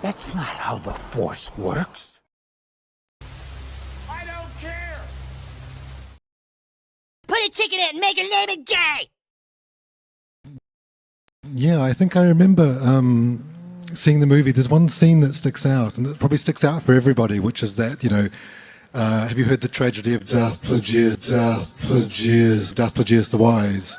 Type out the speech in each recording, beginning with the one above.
That's not how the Force works. I don't care! Put a ticket in and make her name it gay! Yeah, I think I remember seeing the movie. There's one scene that sticks out, and it probably sticks out for everybody, which is that, have you heard the tragedy of Darth Plagueis the Wise?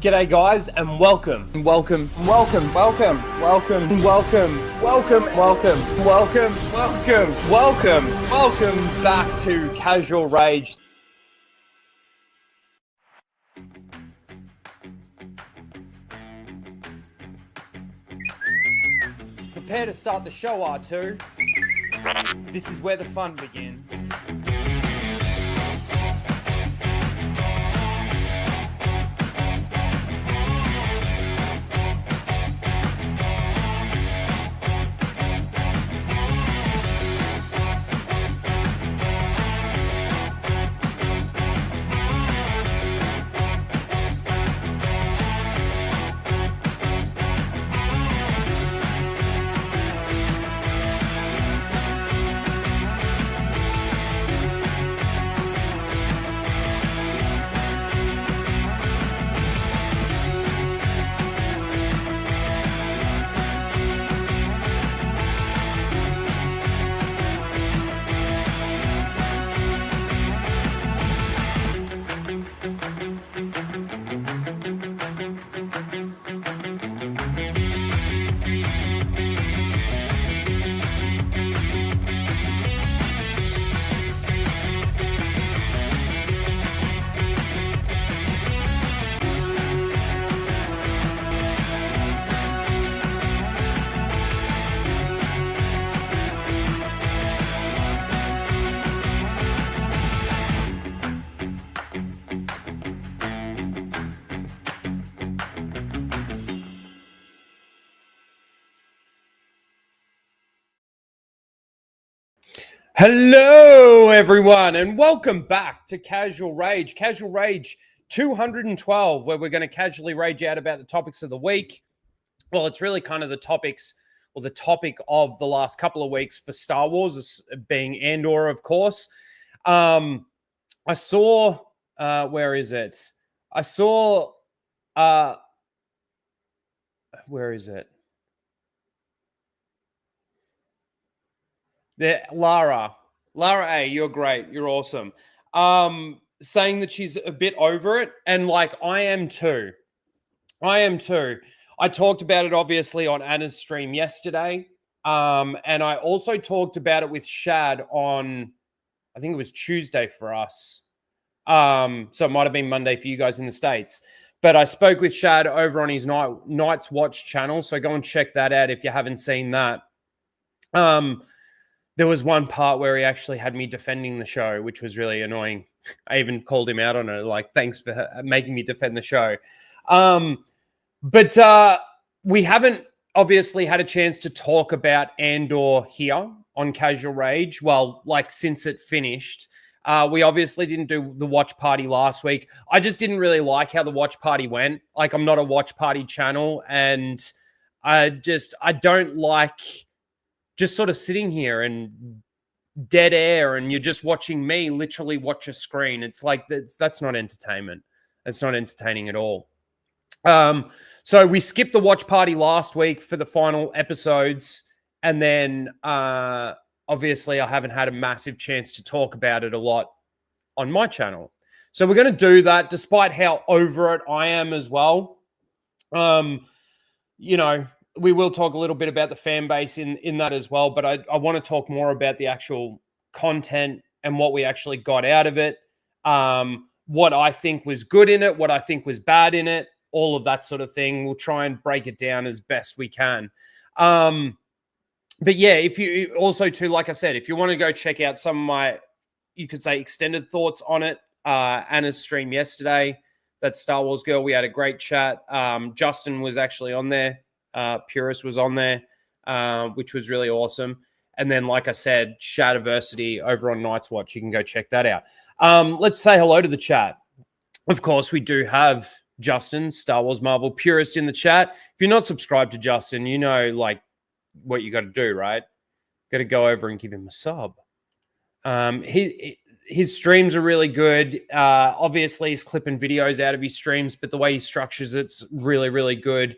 G'day guys and welcome back to Casual Rage. Prepare to start the show, R2. This is where the fun begins. Hello, everyone, and welcome back to Casual Rage 212, where we're going to casually rage out about the topics of the week. Well, it's really kind of the topics, or the topic of the last couple of weeks for Star Wars, being Andor, of course. I saw, where is it? Where is it? There, Lara A, you're great. You're awesome. Saying that she's a bit over it. And like, I am too. I talked about it obviously on Anna's stream yesterday. And I also talked about it with Shad on, I think it was Tuesday for us. So it might have been Monday for you guys in the States. But I spoke with Shad over on his Night's Watch channel. So go and check that out if you haven't seen that. There was one part where he actually had me defending the show, which was really annoying. I even called him out on it, like, thanks for making me defend the show. But we haven't obviously had a chance to talk about Andor here on Casual Rage. Well, like, since it finished. We obviously didn't do the watch party last week. I just didn't really like how the watch party went. Like, I'm not a watch party channel, and I don't like just sort of sitting here and dead air and you're just watching me literally watch a screen. It's like, that's not entertainment. It's not entertaining at all. So we skipped the watch party last week for the final episodes. And then obviously I haven't had a massive chance to talk about it a lot on my channel. So we're going to do that despite how over it I am as well. We will talk a little bit about the fan base in that as well, but I want to talk more about the actual content and what we actually got out of it, what I think was good in it, what I think was bad in it, all of that sort of thing. We'll try and break it down as best we can. But yeah, if you also too, like I said, if you want to go check out some of my, you could say, extended thoughts on it, Anna's stream yesterday, that Star Wars girl, we had a great chat. Justin was actually on there. Purist was on there, which was really awesome. And then, like I said, Shadowversity over on Night's Watch. You can go check that out. Let's say hello to the chat. Of course, we do have Justin, Star Wars Marvel Purist, in the chat. If you're not subscribed to Justin, you know, like, what you got to do, right? Got to go over and give him a sub. His streams are really good. Obviously, he's clipping videos out of his streams, but the way he structures it's really, really good.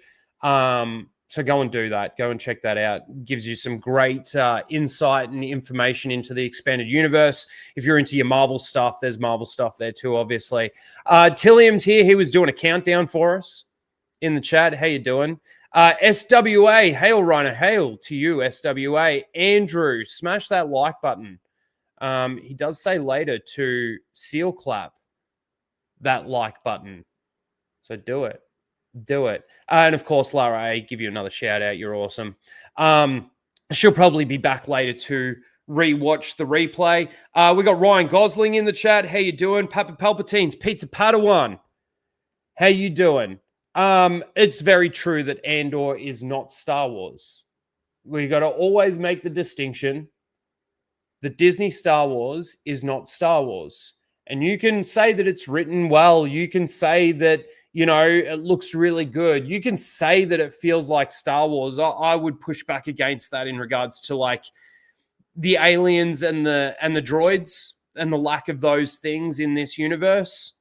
So go and do that. Go and check that out. Gives you some great insight and information into the expanded universe. If you're into your Marvel stuff, there's Marvel stuff there too, obviously. Tilliam's here. He was doing a countdown for us in the chat. How you doing? SWA, hail, Rhino, hail to you, SWA. Andrew, smash that like button. He does say later to seal clap that like button. So do it. Do it. And of course, Lara A, give you another shout out. You're awesome. She'll probably be back later to rewatch the replay. We got Ryan Gosling in the chat. How you doing? Papa Palpatine's Pizza Padawan. How you doing? It's very true that Andor is not Star Wars. We got to always make the distinction that Disney Star Wars is not Star Wars. And you can say that it's written well. You can say that, you know, it looks really good. You can say that it feels like Star Wars. I would push back against that in regards to like the aliens and the droids and the lack of those things in this universe.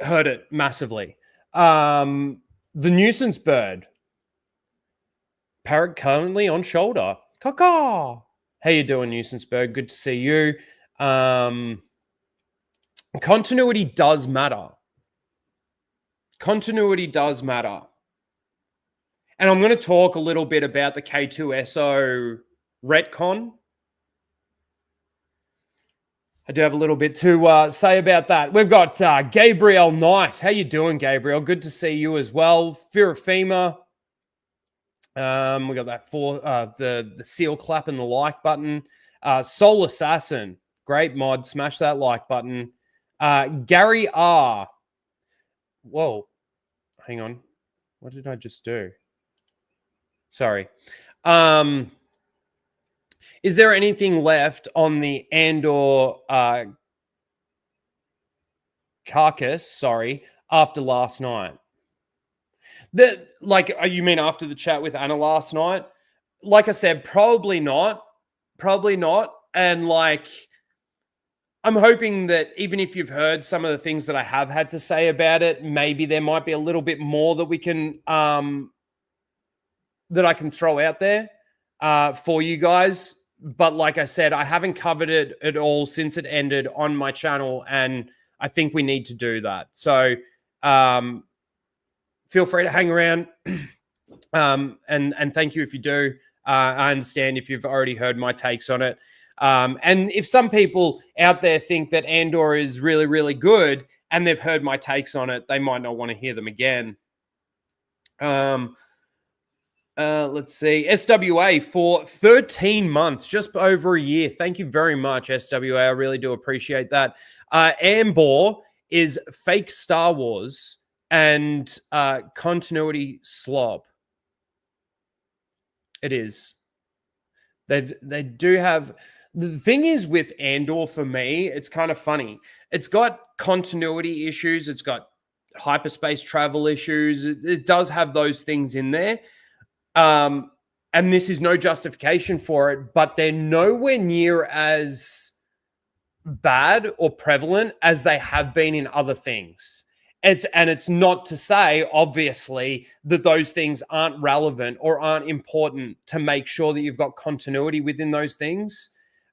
Hurt it massively. The nuisance bird. Parrot currently on shoulder. Caw. How you doing, nuisance bird? Good to see you. Continuity does matter. Continuity does matter. And I'm going to talk a little bit about the K2SO retcon. I do have a little bit to say about that. We've got Gabriel Knight. How you doing, Gabriel? Good to see you as well. Firafema. We got that for the seal clap and the like button. Soul Assassin. Great mod. Smash that like button. Gary R. Whoa. Hang on. What did I just do? Sorry. Is there anything left on the Andor carcass, after last night? You mean after the chat with Anna last night? Like I said, probably not. Probably not. And like, I'm hoping that even if you've heard some of the things that I have had to say about it, maybe there might be a little bit more that we can, that I can throw out there for you guys. But like I said, I haven't covered it at all since it ended on my channel, and I think we need to do that. So feel free to hang around, and thank you if you do. I understand if you've already heard my takes on it. And if some people out there think that Andor is really, really good and they've heard my takes on it, they might not want to hear them again. Let's see. SWA for 13 months, just over a year. Thank you very much, SWA. I really do appreciate that. Andor is fake Star Wars and continuity slob. It is. They do have... The thing is with Andor, for me, it's kind of funny. It's got continuity issues. It's got hyperspace travel issues. It does have those things in there. And this is no justification for it, but they're nowhere near as bad or prevalent as they have been in other things. It's not to say, obviously, that those things aren't relevant or aren't important to make sure that you've got continuity within those things.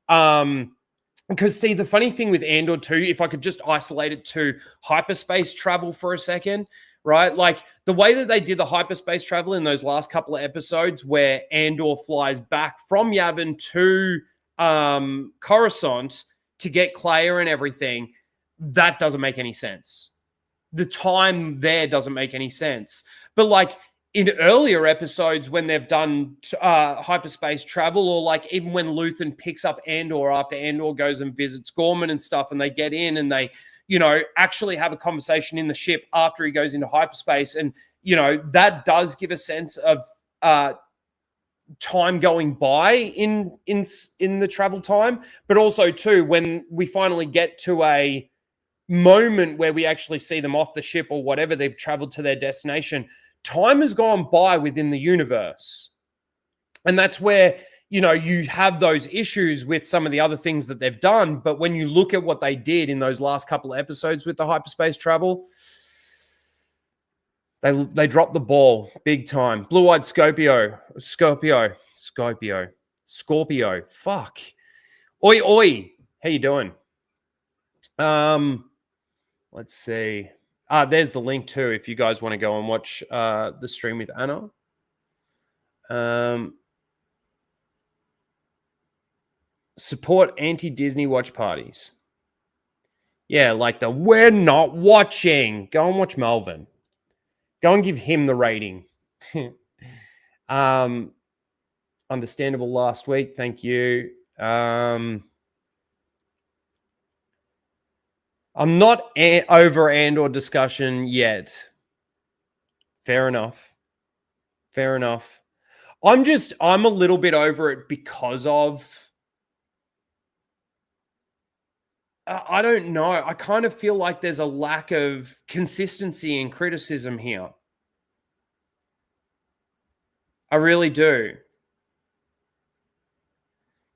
Because see, the funny thing with Andor too, if I could just isolate it to hyperspace travel for a second, right? Like the way that they did the hyperspace travel in those last couple of episodes where Andor flies back from Yavin to Coruscant to get Claire and everything, that doesn't make any sense. The time there doesn't make any sense. But like in earlier episodes when they've done hyperspace travel, or like even when Luthen picks up Andor after Andor goes and visits Gorman and stuff, and they get in and they, actually have a conversation in the ship after he goes into hyperspace. And, that does give a sense of time going by in the travel time, but also too, when we finally get to a moment where we actually see them off the ship or whatever, they've traveled to their destination, time has gone by within the universe. And that's where, you have those issues with some of the other things that they've done. But when you look at what they did in those last couple of episodes with the hyperspace travel, they dropped the ball big time. Blue-eyed Scorpio. Fuck. Oi, oi. How you doing? Let's see. There's the link too if you guys want to go and watch the stream with Anna. Support anti-Disney watch parties. Yeah, like the we're not watching. Go and watch Melvin. Go and give him the rating. Understandable last week. Thank you. I'm not over Andor discussion yet. Fair enough. I'm a little bit over it because of, I don't know. I kind of feel like there's a lack of consistency in criticism here. I really do.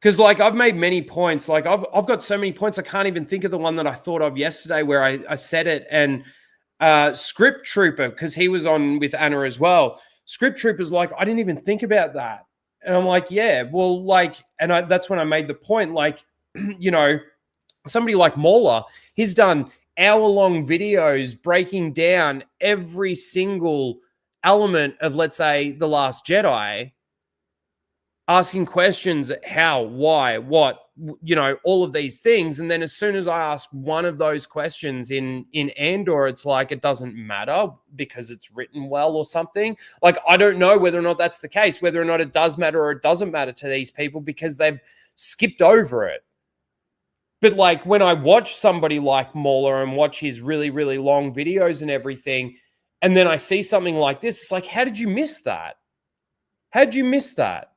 Because, like, I've made many points. Like, I've got so many points, I can't even think of the one that I thought of yesterday where I said it. And Script Trooper, because he was on with Anna as well, Script Trooper's like, I didn't even think about that. And I'm like, yeah, well, like, and that's when I made the point, like, somebody like Mauler, he's done hour-long videos breaking down every single element of, let's say, The Last Jedi, asking questions, how, why, what, all of these things. And then as soon as I ask one of those questions in Andor, it's like, it doesn't matter because it's written well or something. Like, I don't know whether or not that's the case, whether or not it does matter or it doesn't matter to these people because they've skipped over it. But like when I watch somebody like Mauler and watch his really, really long videos and everything, and then I see something like this, it's like, how did you miss that? How did you miss that?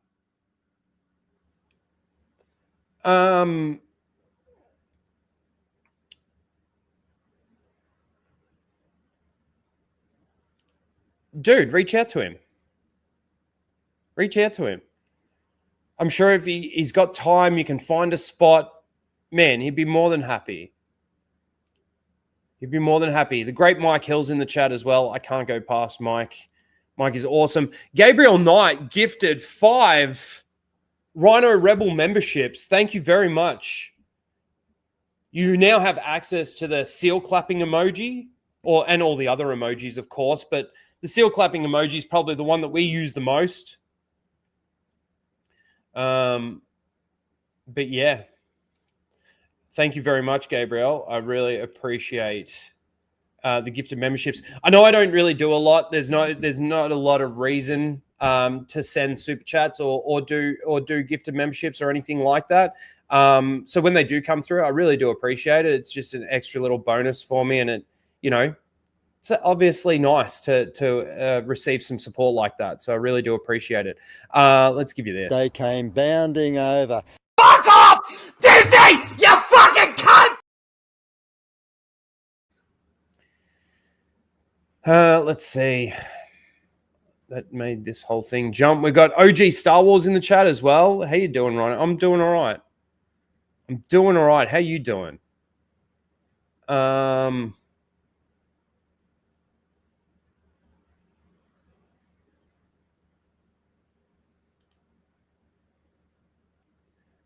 Dude, reach out to him. I'm sure if he's got time, you can find a spot. Man, he'd be more than happy. The great Mike Hill's in the chat as well. I can't go past Mike. Mike is awesome. Gabriel Knight gifted 5 Rhino Rebel memberships. Thank you very much. You now have access to the seal clapping emoji, and all the other emojis, of course, but the seal clapping emoji is probably the one that we use the most. But yeah. Thank you very much, Gabriel. I really appreciate the gifted memberships. I know I don't really do a lot. There's not a lot of reason to send super chats or do gifted memberships or anything like that. So when they do come through, I really do appreciate it. It's just an extra little bonus for me, and it, it's obviously nice to receive some support like that. So I really do appreciate it. Let's give you this. They came bounding over. Fuck off! Disney! You fucking cunt! Let's see. That made this whole thing jump. We got OG Star Wars in the chat as well. How you doing, Ron? I'm doing all right. How you doing?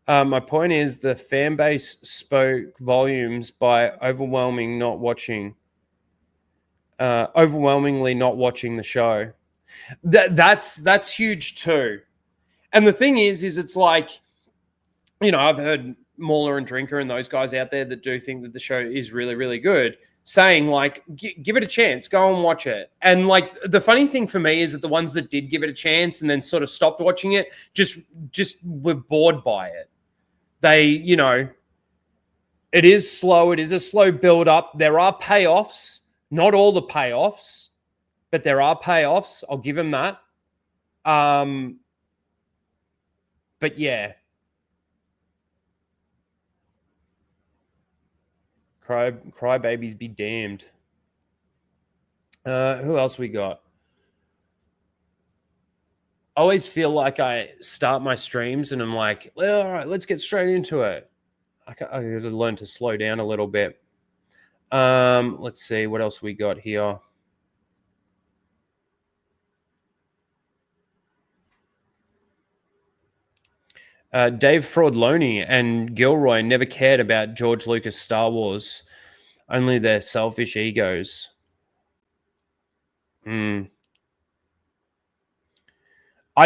My point is the fan base spoke volumes by overwhelmingly not watching the show. That's huge too. And the thing is it's like, I've heard Mauler and Drinker and those guys out there that do think that the show is really, really good. saying like, give it a chance, go and watch it. And like the funny thing for me is that the ones that did give it a chance and then sort of stopped watching it just were bored by it. They, you know, it is slow. It is a slow build up. There are payoffs, not all the payoffs, but there are payoffs. I'll give him that. But yeah. Cry babies be damned. Who else we got? I always feel like I start my streams and I'm like, well, all right, let's get straight into it. I got to learn to slow down a little bit. Let's see what else we got here. Dave Fraudloni and Gilroy never cared about George Lucas' Star Wars, only their selfish egos. I'd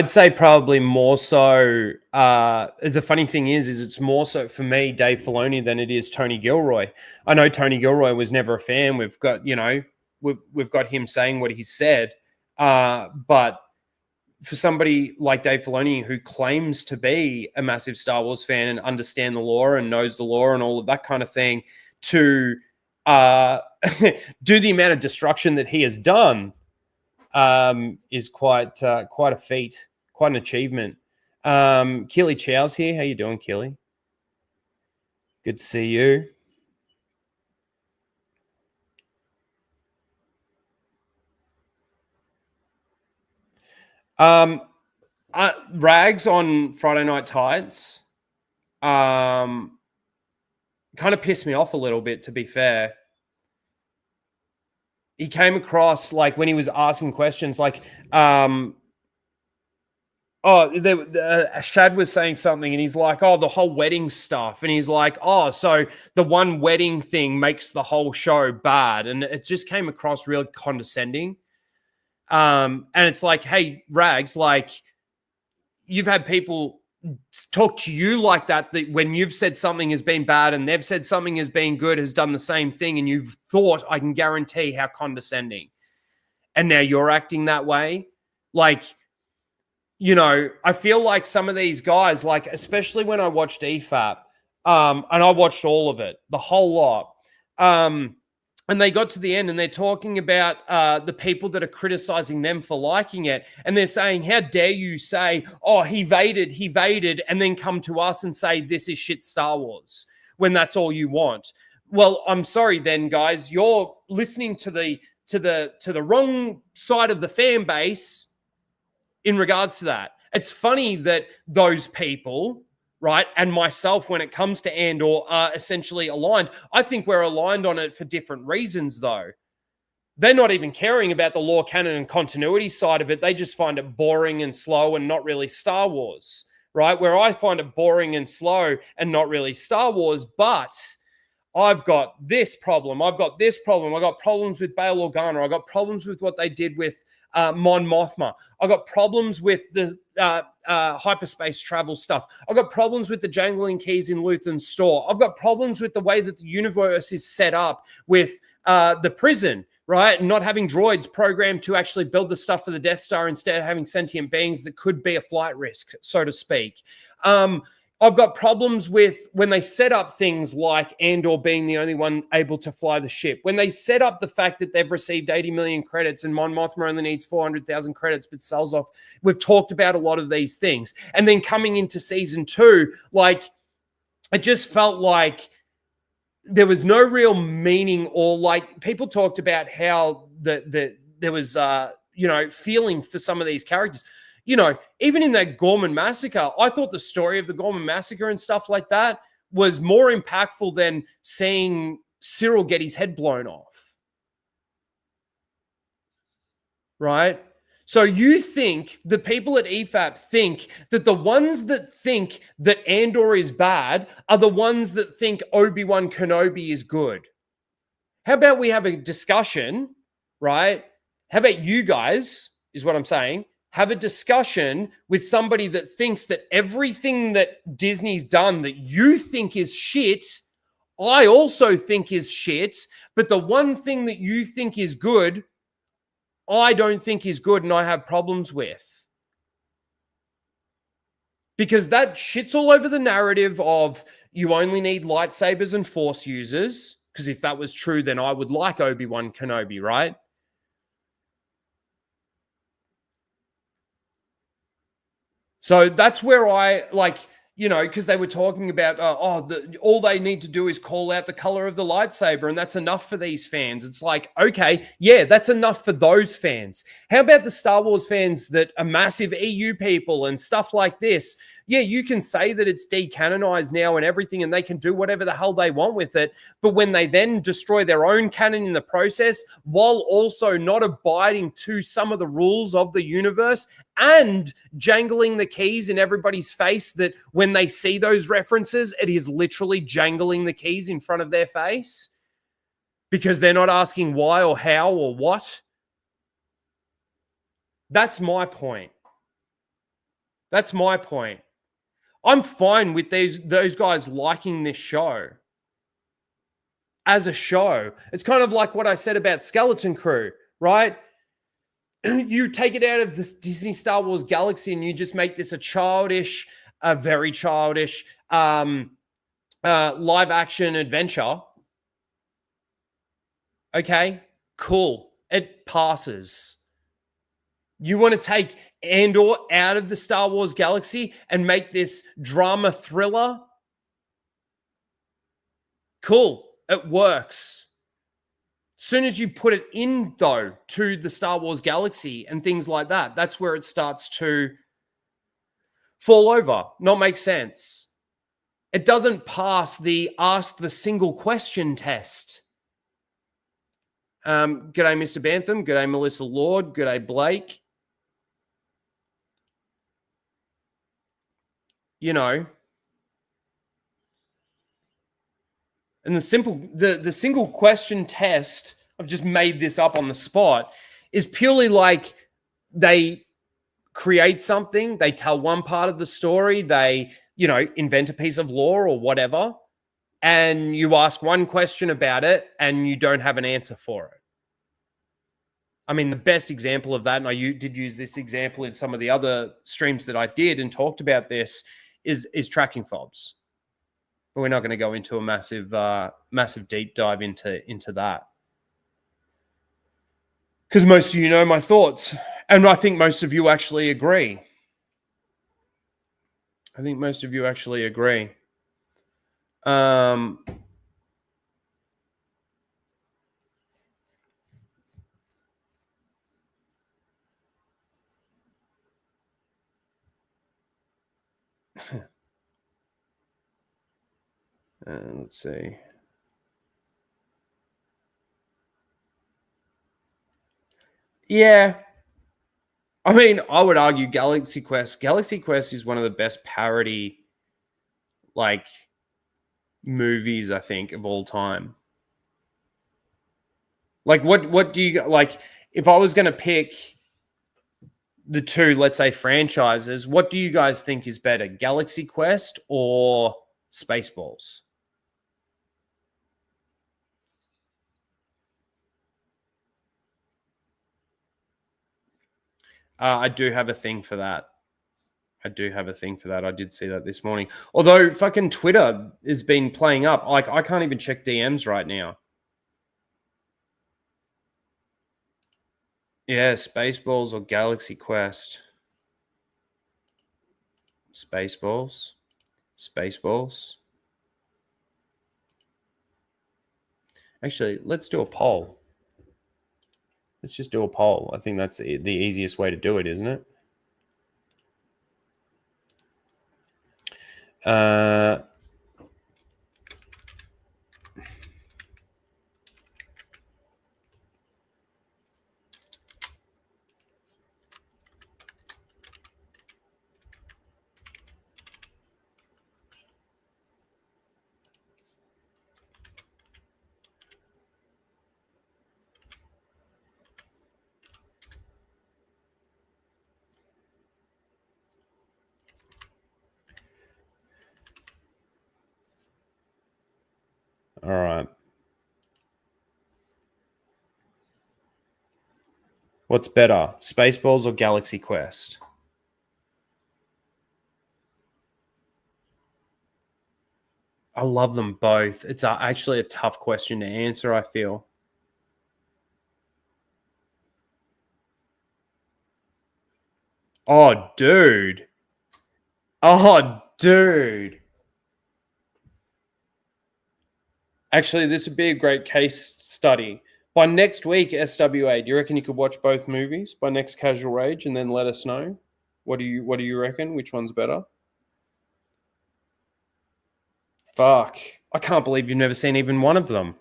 say probably more so. The funny thing is it's more so for me, Dave Filoni, than it is Tony Gilroy. I know Tony Gilroy was never a fan. We've got, you know, we've got him saying what he said. But for somebody like Dave Filoni, who claims to be a massive Star Wars fan and understand the lore and knows the lore and all of that kind of thing, to do the amount of destruction that he has done, is quite a feat, quite an achievement. Keely Chow's here. How you doing, Keely? Good to see you. Rags on Friday Night Tights kind of pissed me off a little bit, to be fair. He came across like when he was asking questions like, Shad was saying something and he's like, oh, the whole wedding stuff. And he's like, oh, so the one wedding thing makes the whole show bad. And it just came across real condescending. And it's like, hey, Rags, like you've had people talk to you like that when you've said something has been bad and they've said something has been good, has done the same thing, and you've thought, I can guarantee how condescending. And now you're acting that way. Like, you know, I feel like some of these guys, like, especially when I watched EFAP, and I watched all of it, the whole lot, and they got to the end and they're talking about the people that are criticizing them for liking it. And they're saying, how dare you say, oh, he vaded, and then come to us and say, this is shit Star Wars, when that's all you want. Well, I'm sorry then, guys, you're listening to the wrong side of the fan base in regards to that. It's funny that those people, right, and myself, when it comes to Andor, are essentially aligned. I think we're aligned on it for different reasons, though. They're not even caring about the lore, canon, and continuity side of it. They just find it boring and slow and not really Star Wars, right? Where I find it boring and slow and not really Star Wars, but I've got this problem. I've got this problem. I've got problems with Bail Organa. I've got problems with what they did with Mon Mothma. I've got problems with the hyperspace travel stuff. I've got problems with the jangling keys in Luthen's store. I've got problems with the way that the universe is set up with the prison, right? And not having droids programmed to actually build the stuff for the Death Star, instead of having sentient beings that could be a flight risk, so to speak. I've got problems with when they set up things like Andor being the only one able to fly the ship. When they set up the fact that they've received 80 million credits and Mon Mothma only needs 400,000 credits but sells off. We've talked about a lot of these things. And then coming into season 2, like, it just felt like there was no real meaning, or like people talked about how there was, feeling for some of these characters. You know, even in that Gorman massacre, I thought the story of the Gorman massacre and stuff like that was more impactful than seeing Cyril get his head blown off. Right? So you think the people at EFAP think that the ones that think that Andor is bad are the ones that think Obi-Wan Kenobi is good? How about we have a discussion, right? How about you guys, is what I'm saying, have a discussion with somebody that thinks that everything that Disney's done that you think is shit, I also think is shit, but the one thing that you think is good, I don't think is good and I have problems with. Because that shits all over the narrative of you only need lightsabers and Force users. Because if that was true, then I would like Obi-Wan Kenobi, right? So that's where I like, because they were talking about, all they need to do is call out the color of the lightsaber, and that's enough for these fans. It's like, okay, yeah, that's enough for those fans. How about the Star Wars fans that are massive EU people and stuff like this? Yeah, you can say that it's decanonized now and everything, and they can do whatever the hell they want with it. But when they then destroy their own canon in the process, while also not abiding to some of the rules of the universe and jangling the keys in everybody's face, that when they see those references, it is literally jangling the keys in front of their face because they're not asking why or how or what. That's my point. That's my point. I'm fine with those guys liking this show as a show. It's kind of like what I said about Skeleton Crew, right? You take it out of the Disney Star Wars galaxy and you just make this a very childish live action adventure. Okay, cool. It passes. You want to take Andor out of the Star Wars galaxy and make this drama thriller? Cool. It works. As soon as you put it in, though, to the Star Wars galaxy and things like that, that's where it starts to fall over, not make sense. It doesn't pass the ask the single question test. G'day, Mr. Bantham. G'day, Melissa Lord. G'day, Blake. And the single question test, I've just made this up on the spot, is purely like they create something, they tell one part of the story, they, invent a piece of lore or whatever, and you ask one question about it and you don't have an answer for it. I mean, the best example of that, and I did use this example in some of the other streams that I did and talked about this, is tracking fobs. But we're not going to go into a massive deep dive into that. Because most of you know my thoughts. And I think most of you actually agree. Let's see. Yeah. I mean, I would argue Galaxy Quest. Galaxy Quest is one of the best parody, movies, I think, of all time. What do you like? If I was going to pick the two, let's say, franchises, what do you guys think is better, Galaxy Quest or Spaceballs? I do have a thing for that. I did see that this morning. Although fucking Twitter has been playing up. Like, I can't even check DMs right now. Yeah, Spaceballs or Galaxy Quest? Spaceballs. Actually, let's do a poll. Let's just do a poll. I think that's the easiest way to do it, isn't it? All right. What's better, Spaceballs or Galaxy Quest? I love them both. It's actually a tough question to answer, I feel. Oh, dude. Oh, dude. Actually, this would be a great case study. By next week, SWA, do you reckon you could watch both movies by next Casual Rage and then let us know? What do you reckon? Which one's better? Fuck. I can't believe you've never seen even one of them.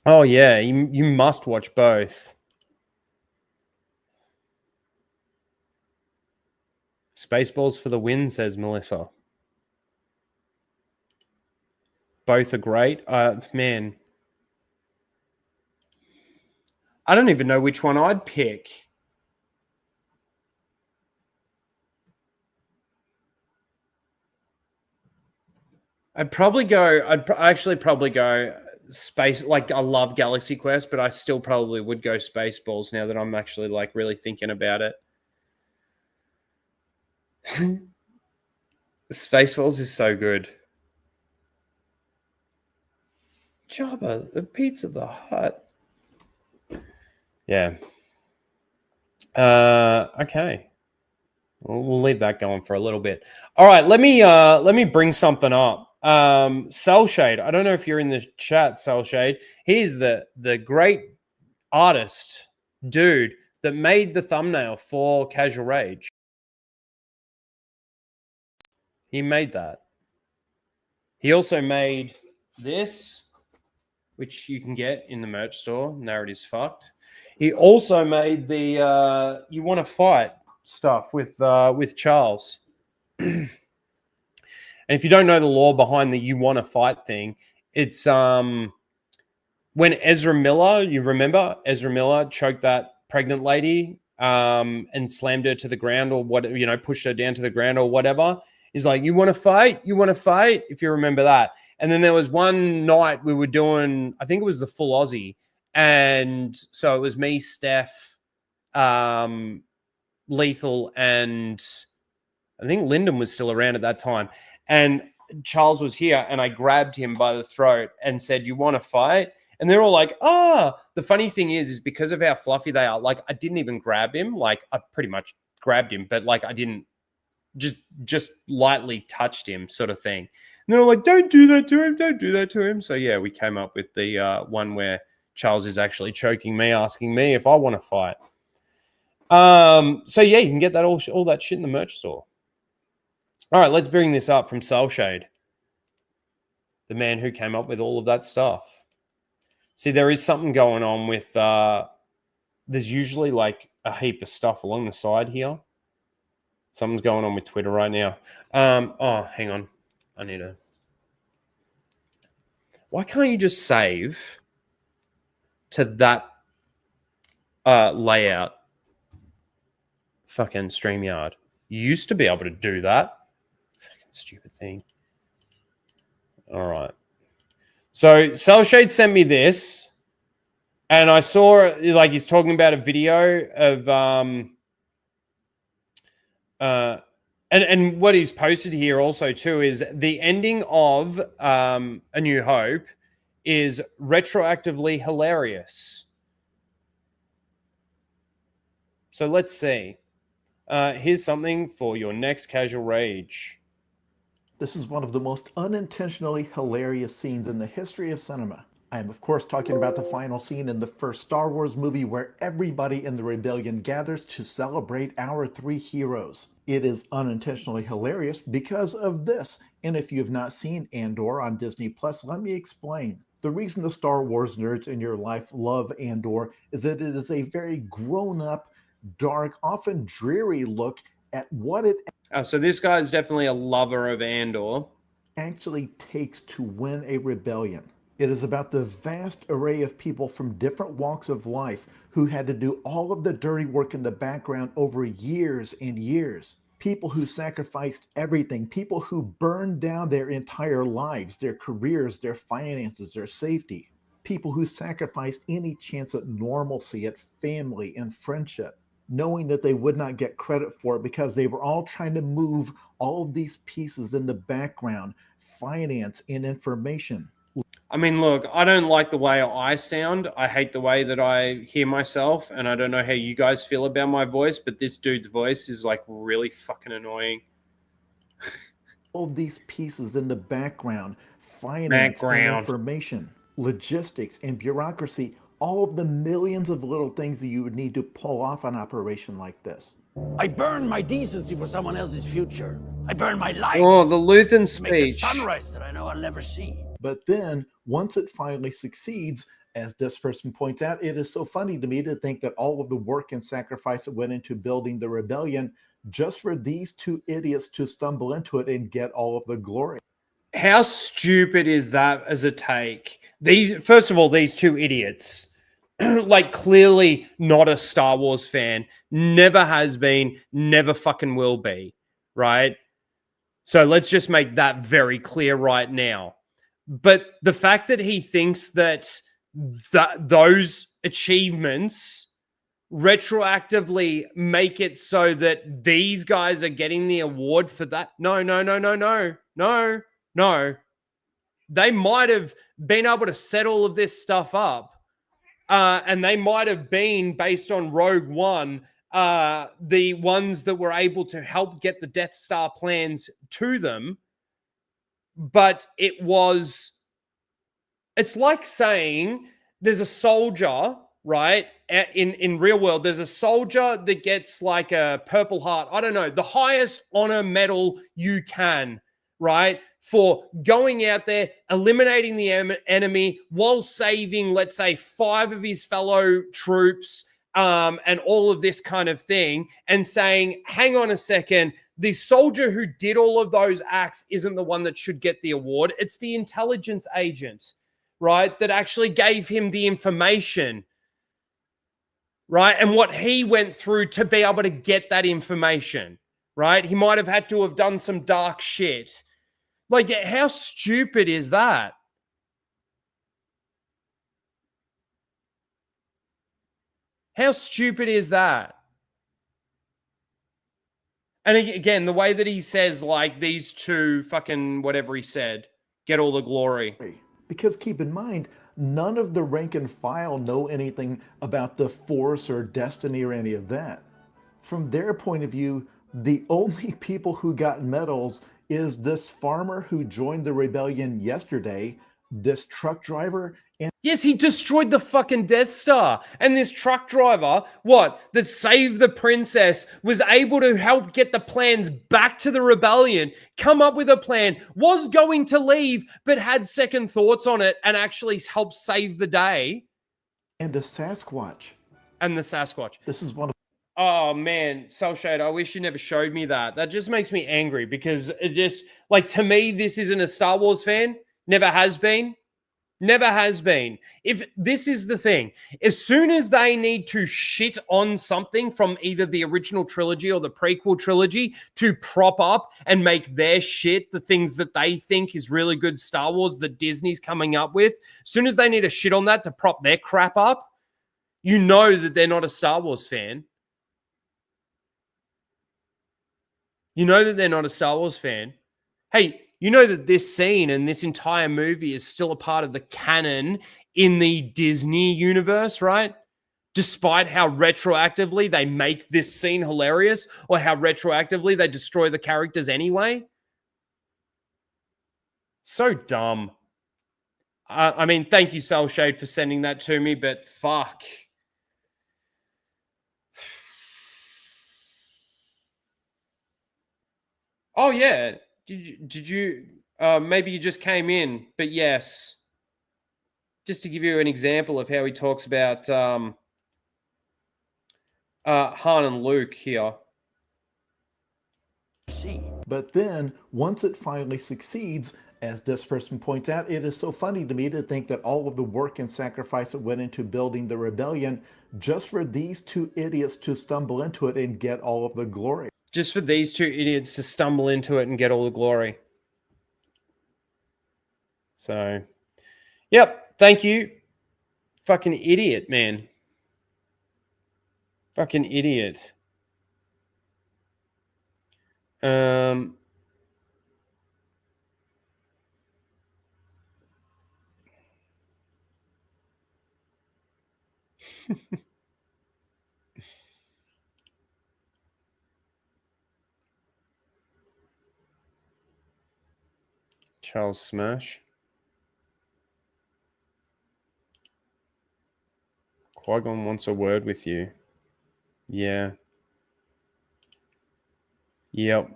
Oh yeah, you must watch both. Spaceballs for the win, says Melissa. Both are great. Man, I don't even know which one I'd pick. I'd actually probably go space. Like, I love Galaxy Quest, but I still probably would go Spaceballs now that I'm actually like really thinking about it. Spaceballs is so good. Jabba, the Pizza the Hut. Yeah. Okay. We'll leave that going for a little bit. All right, let me bring something up. Cellshade. I don't know if you're in the chat, Cellshade. He's the great artist dude that made the thumbnail for Casual Rage. He made that. He also made this, which you can get in the merch store. Narrative's fucked. He also made the You Want to Fight stuff with Charles. And if you don't know the lore behind the You Want to Fight thing, it's when Ezra Miller, you remember Ezra Miller choked that pregnant lady and slammed her to the ground, or what, pushed her down to the ground or whatever. He's like, you want to fight? You want to fight? If you remember that. And then there was one night we were doing, I think it was the full Aussie. And so it was me, Steph, Lethal, and I think Lyndon was still around at that time. And Charles was here, and I grabbed him by the throat and said, you want to fight? And they're all like, oh. The funny thing is because of how fluffy they are, like, I didn't even grab him. Like, I pretty much grabbed him, but like I didn't, just lightly touched him, sort of thing. And they're all like, don't do that to him. Don't do that to him. So yeah, we came up with the one where Charles is actually choking me, asking me if I want to fight. So yeah, you can get that all that shit in the merch store. All right, let's bring this up from Cellshade, the man who came up with all of that stuff. See, there is something going on with, there's usually like a heap of stuff along the side here. Something's going on with Twitter right now. Oh, hang on. I need to. Why can't you just save to that layout? Fucking StreamYard. You used to be able to do that. Fucking stupid thing. All right. So Cellshade sent me this, and I saw, like, he's talking about a video of and what he's posted here also too is the ending of A New Hope is retroactively hilarious. So let's see. Here's something for your next Casual Rage. This is one of the most unintentionally hilarious scenes in the history of cinema. I am of course talking about the final scene in the first Star Wars movie where everybody in the rebellion gathers to celebrate our three heroes. It is unintentionally hilarious because of this. And if you have not seen Andor on Disney Plus, let me explain. The reason the Star Wars nerds in your life love Andor is that it is a very grown-up, dark, often dreary look at what it So this guy is definitely a lover of Andor. actually takes to win a rebellion. It is about the vast array of people from different walks of life who had to do all of the dirty work in the background over years and years. People who sacrificed everything, people who burned down their entire lives, their careers, their finances, their safety, people who sacrificed any chance at normalcy, at family and friendship, knowing that they would not get credit for it because they were all trying to move all of these pieces in the background, finance and information. I mean, look, I don't like the way I sound. I hate the way that I hear myself, and I don't know how you guys feel about my voice, but this dude's voice is like really fucking annoying. All of these pieces in the background, finance and information, logistics and bureaucracy, all of the millions of little things that you would need to pull off an operation like this. I burn my decency for someone else's future. I burn my life. Oh, the Lutheran to make the speech. sunrise that I know I'll never see. But then, once it finally succeeds, as this person points out, it is so funny to me to think that all of the work and sacrifice that went into building the rebellion just for these two idiots to stumble into it and get all of the glory. How stupid is that as a take? First of all, these two idiots, like clearly not a Star Wars fan, never has been, never fucking will be, right? So let's just make that very clear right now. But the fact that he thinks that those achievements retroactively make it so that these guys are getting the award for that. No. They might have been able to set all of this stuff up. And they might have been, based on Rogue One, the ones that were able to help get the Death Star plans to them. But it's like saying there's a soldier, right? In real world, there's a soldier that gets like a Purple Heart. I don't know, the highest honor medal you can, right? For going out there, eliminating the enemy while saving, let's say, 5 of his fellow troops, and all of this kind of thing, and saying, hang on a second, the soldier who did all of those acts isn't the one that should get the award. It's the intelligence agent, right, that actually gave him the information, right, and what he went through to be able to get that information, right? He might have had to have done some dark shit. Like, how stupid is that? How stupid is that? And again, the way that he says, like, these two fucking whatever he said, get all the glory. Because keep in mind, none of the rank and file know anything about the Force or destiny or any of that. From their point of view, the only people who got medals is this farmer who joined the rebellion yesterday, this truck driver, and yes, he destroyed the fucking Death Star. And this truck driver, that saved the princess, was able to help get the plans back to the rebellion, come up with a plan, was going to leave, but had second thoughts on it and actually helped save the day. And the Sasquatch. This is one of... Oh, man, Cellshade, I wish you never showed me that. That just makes me angry because it just, like, to me, this isn't a Star Wars fan. Never has been. Never has been. If this is the thing, as soon as they need to shit on something from either the original trilogy or the prequel trilogy to prop up and make their shit the things that they think is really good Star Wars that Disney's coming up with, as soon as they need to shit on that to prop their crap up, you know that they're not a Star Wars fan. You know that they're not a Star Wars fan. Hey, you know that this scene and this entire movie is still a part of the canon in the Disney universe, right? Despite how retroactively they make this scene hilarious or how retroactively they destroy the characters anyway. So dumb. I mean, thank you, Cellshade, for sending that to me, but fuck. Oh, yeah. Did you maybe you just came in, but yes. Just to give you an example of how he talks about Han and Luke here. But then, once it finally succeeds, as this person points out, it is so funny to me to think that all of the work and sacrifice that went into building the rebellion just for these two idiots to stumble into it and get all of the glory. just for these two idiots to stumble into it and get all the glory. So, yep. Thank you. Fucking idiot, man. Fucking idiot. Charles Smash. Qui-Gon wants a word with you. Yeah. Yep.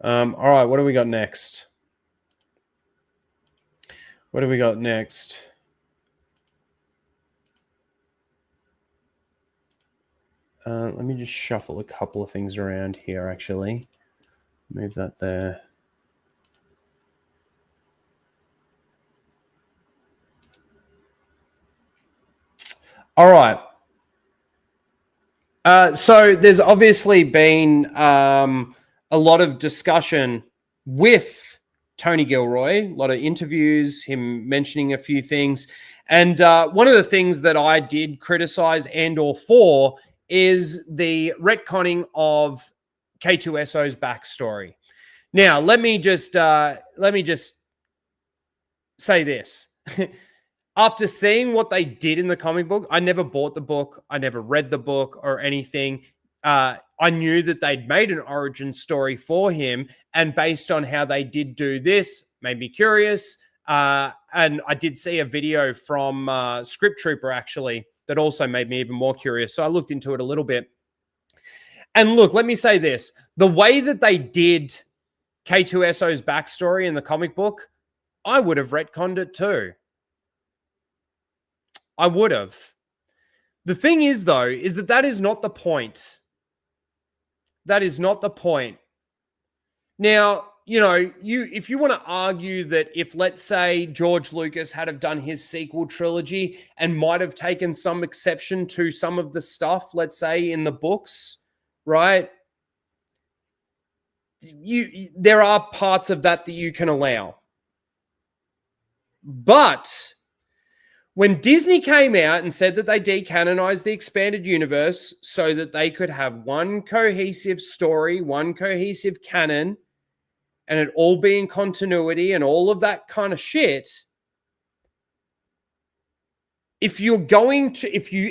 All right, what do we got next? What do we got next? Let me just shuffle a couple of things around here, actually. Move that there. All right. So there's obviously been a lot of discussion with Tony Gilroy, a lot of interviews, him mentioning a few things. And one of the things that I did criticize Andor for is the retconning of K2SO's backstory. Now, let me just say this. After seeing what they did in the comic book, I never bought the book. I never read the book or anything. I knew that they'd made an origin story for him. And based on how they did do this, made me curious. And I did see a video from Script Trooper, actually, that also made me even more curious. So I looked into it a little bit. And look, let me say this. The way that they did K2SO's backstory in the comic book, I would have retconned it too. I would have. The thing is, though, is that is not the point. That is not the point. Now, you know, if you want to argue that if, let's say, George Lucas had have done his sequel trilogy and might have taken some exception to some of the stuff, let's say, in the books, right? There are parts of that you can allow. But when Disney came out and said that they decanonized the expanded universe so that they could have one cohesive story, one cohesive canon, and it all be in continuity and all of that kind of shit, if you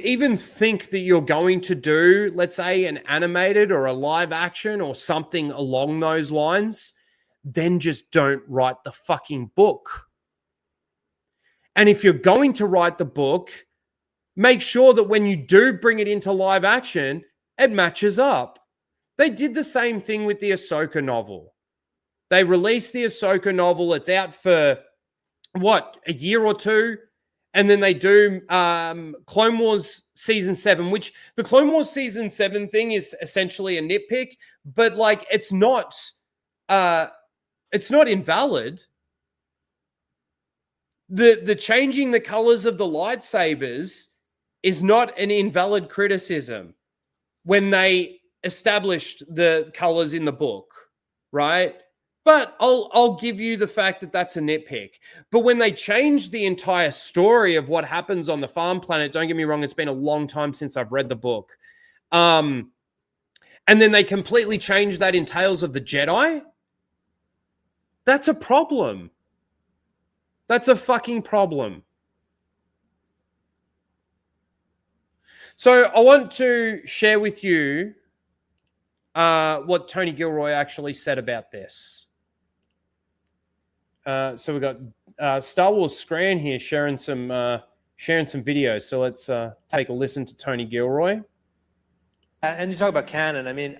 even think that you're going to do, let's say, an animated or a live action or something along those lines, then just don't write the fucking book. And if you're going to write the book, make sure that when you do bring it into live action, it matches up. They did the same thing with the Ahsoka novel. They released the Ahsoka novel. It's out for, a year or two? And then they do Clone Wars Season 7, which the Clone Wars Season 7 thing is essentially a nitpick, but like it's not invalid. The changing the colors of the lightsabers is not an invalid criticism when they established the colors in the book, right? But I'll give you the fact that that's a nitpick. But when they changed the entire story of what happens on the farm planet, don't get me wrong, it's been a long time since I've read the book. And then they completely changed that in Tales of the Jedi. That's a problem. That's a fucking problem. So I want to share with you what Tony Gilroy actually said about this. So we've got Star Wars Scran here sharing some videos. So let's take a listen to Tony Gilroy. And you talk about canon. I mean,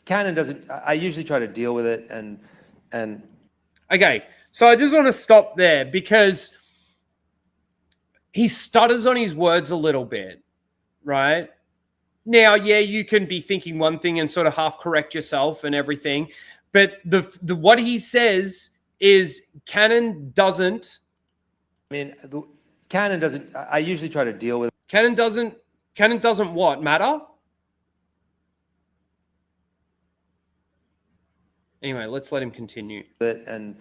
canon doesn't. I usually try to deal with it and. Okay, so I just want to stop there because he stutters on his words a little bit, right? Now, yeah, you can be thinking one thing and sort of half correct yourself and everything, but the what he says is canon doesn't. I mean, canon doesn't. I usually try to deal with canon doesn't what matter? Anyway, let's let him continue. it, and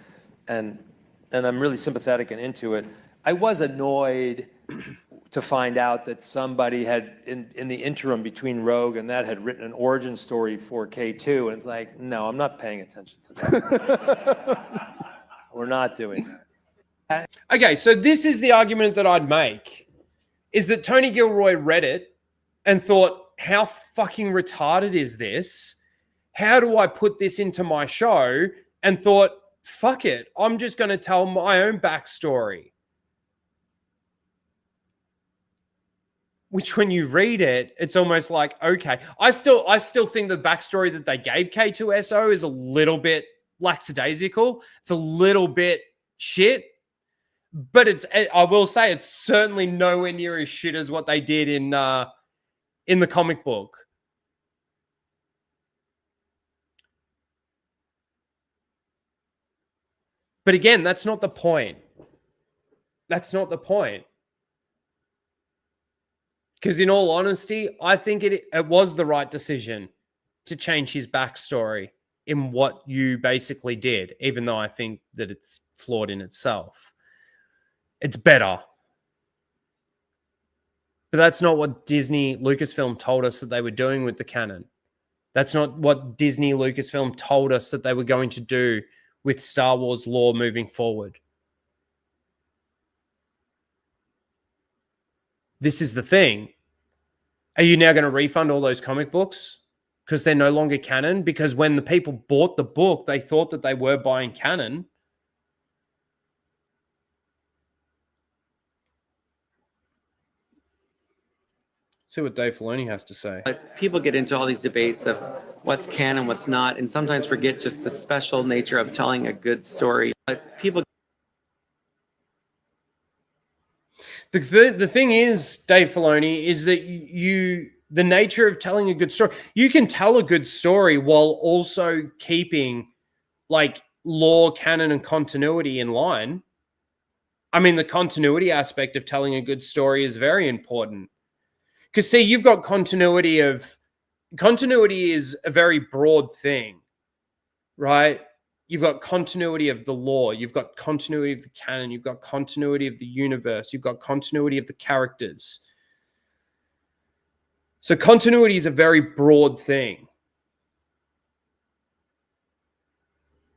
I'm really sympathetic and into it. I was annoyed to find out that somebody had, in the interim between Rogue and that, had written an origin story for K2, and it's like, no, I'm not paying attention to that. We're not doing that. Okay, so this is the argument that I'd make, is that Tony Gilroy read it and thought, how fucking retarded is this? How do I put this into my show? And thought, fuck it, I'm just going to tell my own backstory. Which, when you read it, it's almost like, okay. I still think the backstory that they gave K2SO is a little bit lackadaisical. It's a little bit shit. But I will say it's certainly nowhere near as shit as what they did in the comic book. But again, that's not the point. That's not the point. Because in all honesty, I think it was the right decision to change his backstory in what you basically did, even though I think that it's flawed in itself. It's better. But that's not what Disney Lucasfilm told us that they were doing with the canon. That's not what Disney Lucasfilm told us that they were going to do with Star Wars lore moving forward. This is the thing. Are you now going to refund all those comic books because they're no longer canon? Because when the people bought the book, they thought that they were buying canon. See what Dave Filoni has to say. People get into all these debates of what's canon, what's not, and sometimes forget just the special nature of telling a good story. People. The thing is, Dave Filoni, is that the nature of telling a good story, you can tell a good story while also keeping like lore, canon, and continuity in line. I mean, the continuity aspect of telling a good story is very important. Because, see, you've got continuity is a very broad thing, right? You've got continuity of the lore. You've got continuity of the canon. You've got continuity of the universe. You've got continuity of the characters. So continuity is a very broad thing.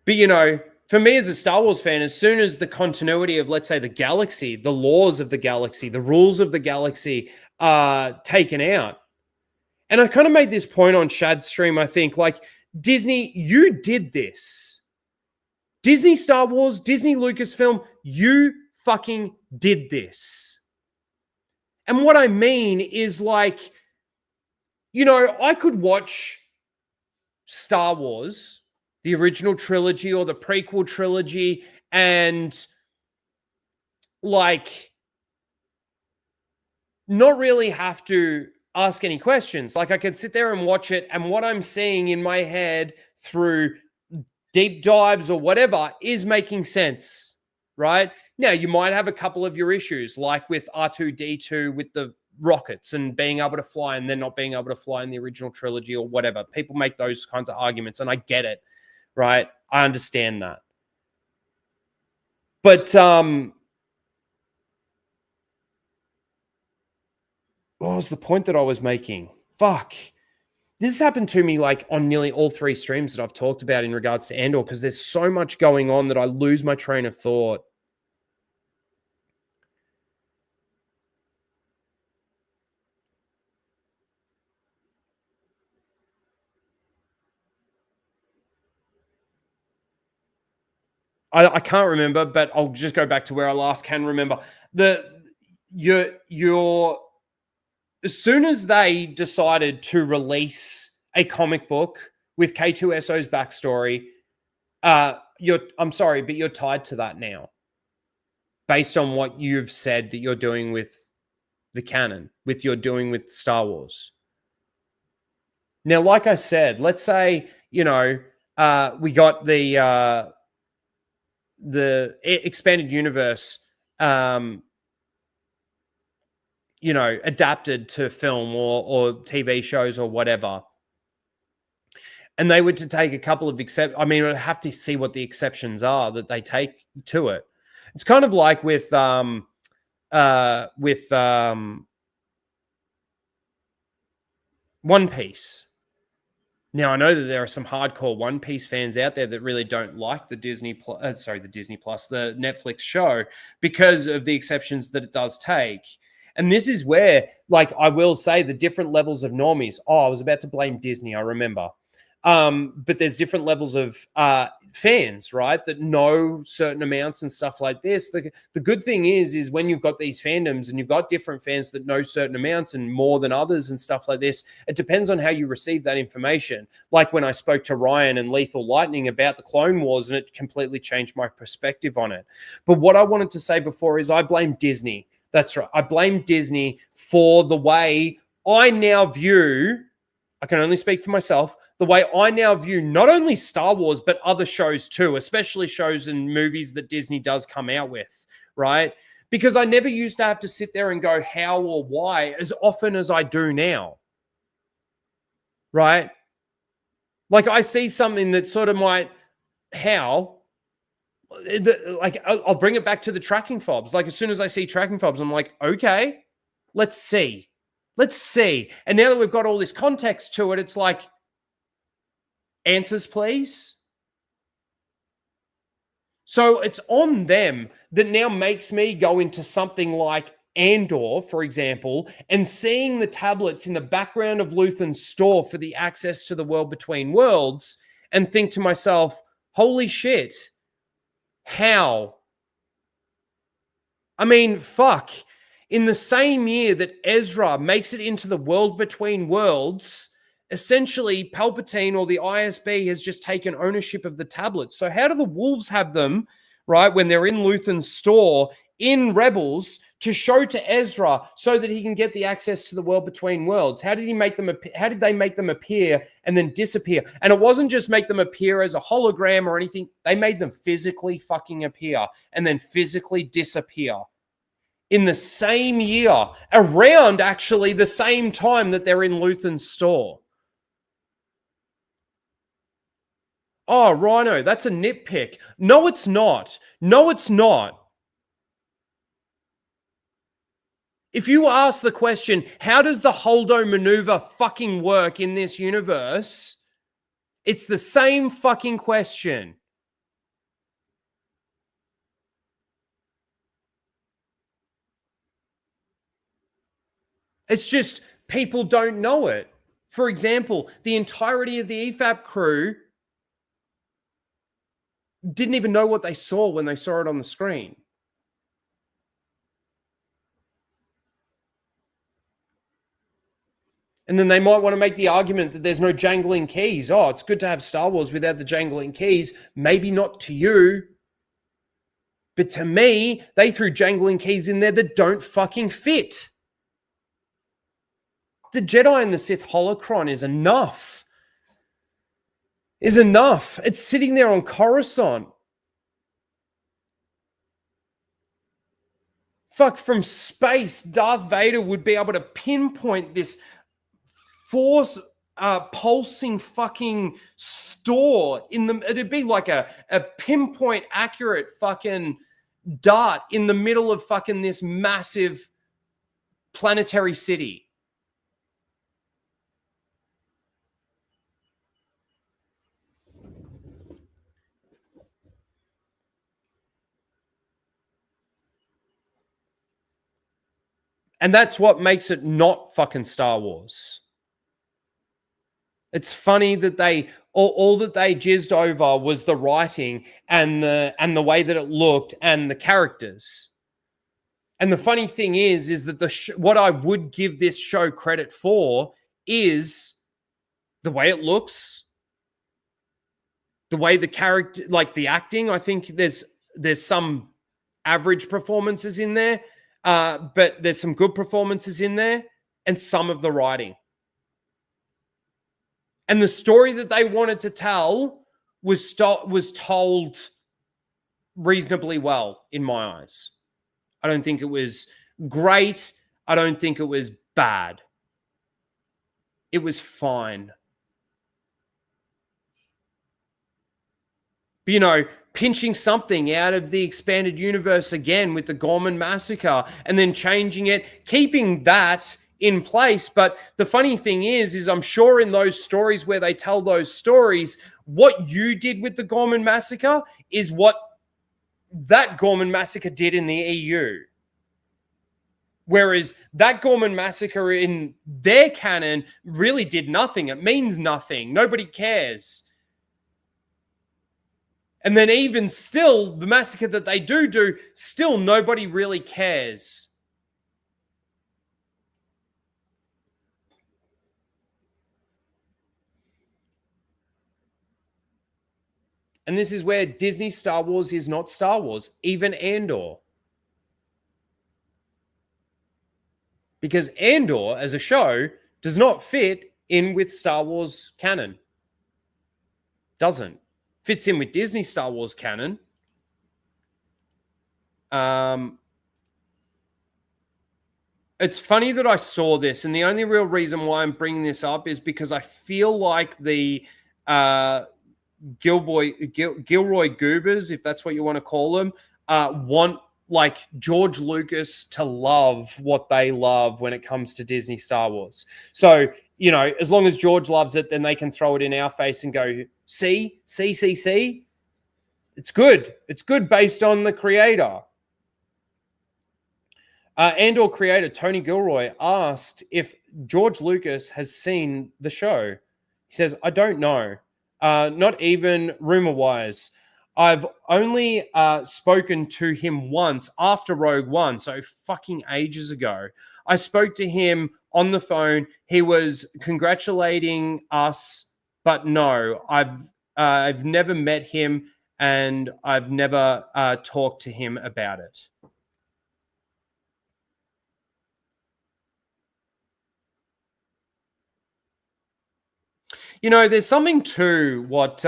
But, you know, for me as a Star Wars fan, as soon as the continuity of, let's say, the galaxy, the laws of the galaxy, the rules of the galaxy are taken out. And I kind of made this point on Shad's stream, I think, like, Disney, you did this. Disney Star Wars, Disney Lucasfilm, you fucking did this. And what I mean is, like, you know, I could watch Star Wars, the original trilogy or the prequel trilogy, and like not really have to ask any questions. Like, I could sit there and watch it, and what I'm seeing in my head through deep dives or whatever is making sense, right? Now, you might have a couple of your issues, like with R2-D2 with the rockets and being able to fly and then not being able to fly in the original trilogy or whatever. People make those kinds of arguments, and I get it, right? I understand that. But what was the point that I was making? Fuck. This has happened to me like on nearly all three streams that I've talked about in regards to Andor, because there's so much going on that I lose my train of thought. I can't remember, but I'll just go back to where I last can remember. As soon as they decided to release a comic book with K2SO's backstory, I'm sorry, but you're tied to that now, based on what you've said that you're doing with the canon, with you're doing with Star Wars. Now, like I said, let's say, you know, we got the expanded universe, you know, adapted to film or TV shows or whatever. and they were to take a couple of I mean, I'd have to see what the exceptions are that they take to it. It's kind of like with One Piece. Now, I know that there are some hardcore One Piece fans out there that really don't like the the Netflix show because of the exceptions that it does take. And this is where, like, I will say the different levels of normies. Oh, I was about to blame Disney, I remember. But there's different levels of fans, right, that know certain amounts and stuff like this. The good thing is when you've got these fandoms and you've got different fans that know certain amounts and more than others and stuff like this, it depends on how you receive that information. Like when I spoke to Ryan and Lethal Lightning about the Clone Wars, and it completely changed my perspective on it. But what I wanted to say before is I blame Disney. That's right. I blame Disney for the way I now view, I can only speak for myself, the way I now view not only Star Wars, but other shows too, especially shows and movies that Disney does come out with, right? Because I never used to have to sit there and go how or why as often as I do now, right? Like I see something that sort of might, how? Like I'll bring it back to the tracking fobs. Like as soon as I see tracking fobs, I'm like, okay, let's see. And now that we've got all this context to it, it's like, answers, please. So it's on them that now makes me go into something like Andor, for example, and seeing the tablets in the background of Luthen's store for the access to the world between worlds and think to myself, holy shit, how? I mean, fuck. In the same year that Ezra makes it into the world between worlds, essentially Palpatine or the ISB has just taken ownership of the tablets. So how do the wolves have them, right, when they're in Luthen's store in Rebels to show to Ezra so that he can get the access to the world between worlds? How did they make them appear and then disappear? And it wasn't just make them appear as a hologram or anything. They made them physically fucking appear and then physically disappear in the same year, around actually the same time that they're in Luthen's store. Oh, Rhino, that's a nitpick. No, it's not. If you ask the question, how does the Holdo maneuver fucking work in this universe? It's the same fucking question. It's just people don't know it. For example, the entirety of the EFAP crew didn't even know what they saw when they saw it on the screen. And then they might want to make the argument that there's no jangling keys. Oh, it's good to have Star Wars without the jangling keys. Maybe not to you. But to me, they threw jangling keys in there that don't fucking fit. The Jedi and the Sith holocron is enough. It's sitting there on Coruscant. Fuck, from space, Darth Vader would be able to pinpoint this force pulsing fucking store in the, it'd be like a pinpoint accurate fucking dart in the middle of fucking this massive planetary city. And that's what makes it not fucking Star Wars. It's funny that they all that they jizzed over was the writing and the way that it looked and the characters. And the funny thing is that what I would give this show credit for is the way it looks, the way the character, like the acting. I think there's some average performances in there, but there's some good performances in there, and some of the writing. And the story that they wanted to tell was told reasonably well, in my eyes. I don't think it was great. I don't think it was bad. It was fine. pinching something out of the expanded universe again with the Gorman massacre and then changing it, keeping that in place. But the funny thing is I'm sure in those stories where they tell those stories, what you did with the Gorman massacre is what that Gorman massacre did in the EU. Whereas that Gorman massacre in their canon really did nothing. It means nothing. Nobody cares. And then even still, the massacre that they do, still nobody really cares. And this is where Disney Star Wars is not Star Wars, even Andor. Because Andor, as a show, does not fit in with Star Wars canon. Doesn't. Fits in with Disney Star Wars canon. It's funny that I saw this, and the only real reason why I'm bringing this up is because I feel like the Gilroy Goobers, if that's what you want to call them, want like George Lucas to love what they love when it comes to Disney Star Wars. So, as long as George loves it, then they can throw it in our face and go, see. It's good. It's good based on the creator. Andor creator Tony Gilroy asked if George Lucas has seen the show. He says, I don't know. Not even rumor-wise. I've only spoken to him once after Rogue One, so fucking ages ago. I spoke to him on the phone. He was congratulating us, but no, I've never met him and I've never talked to him about it. There's something to what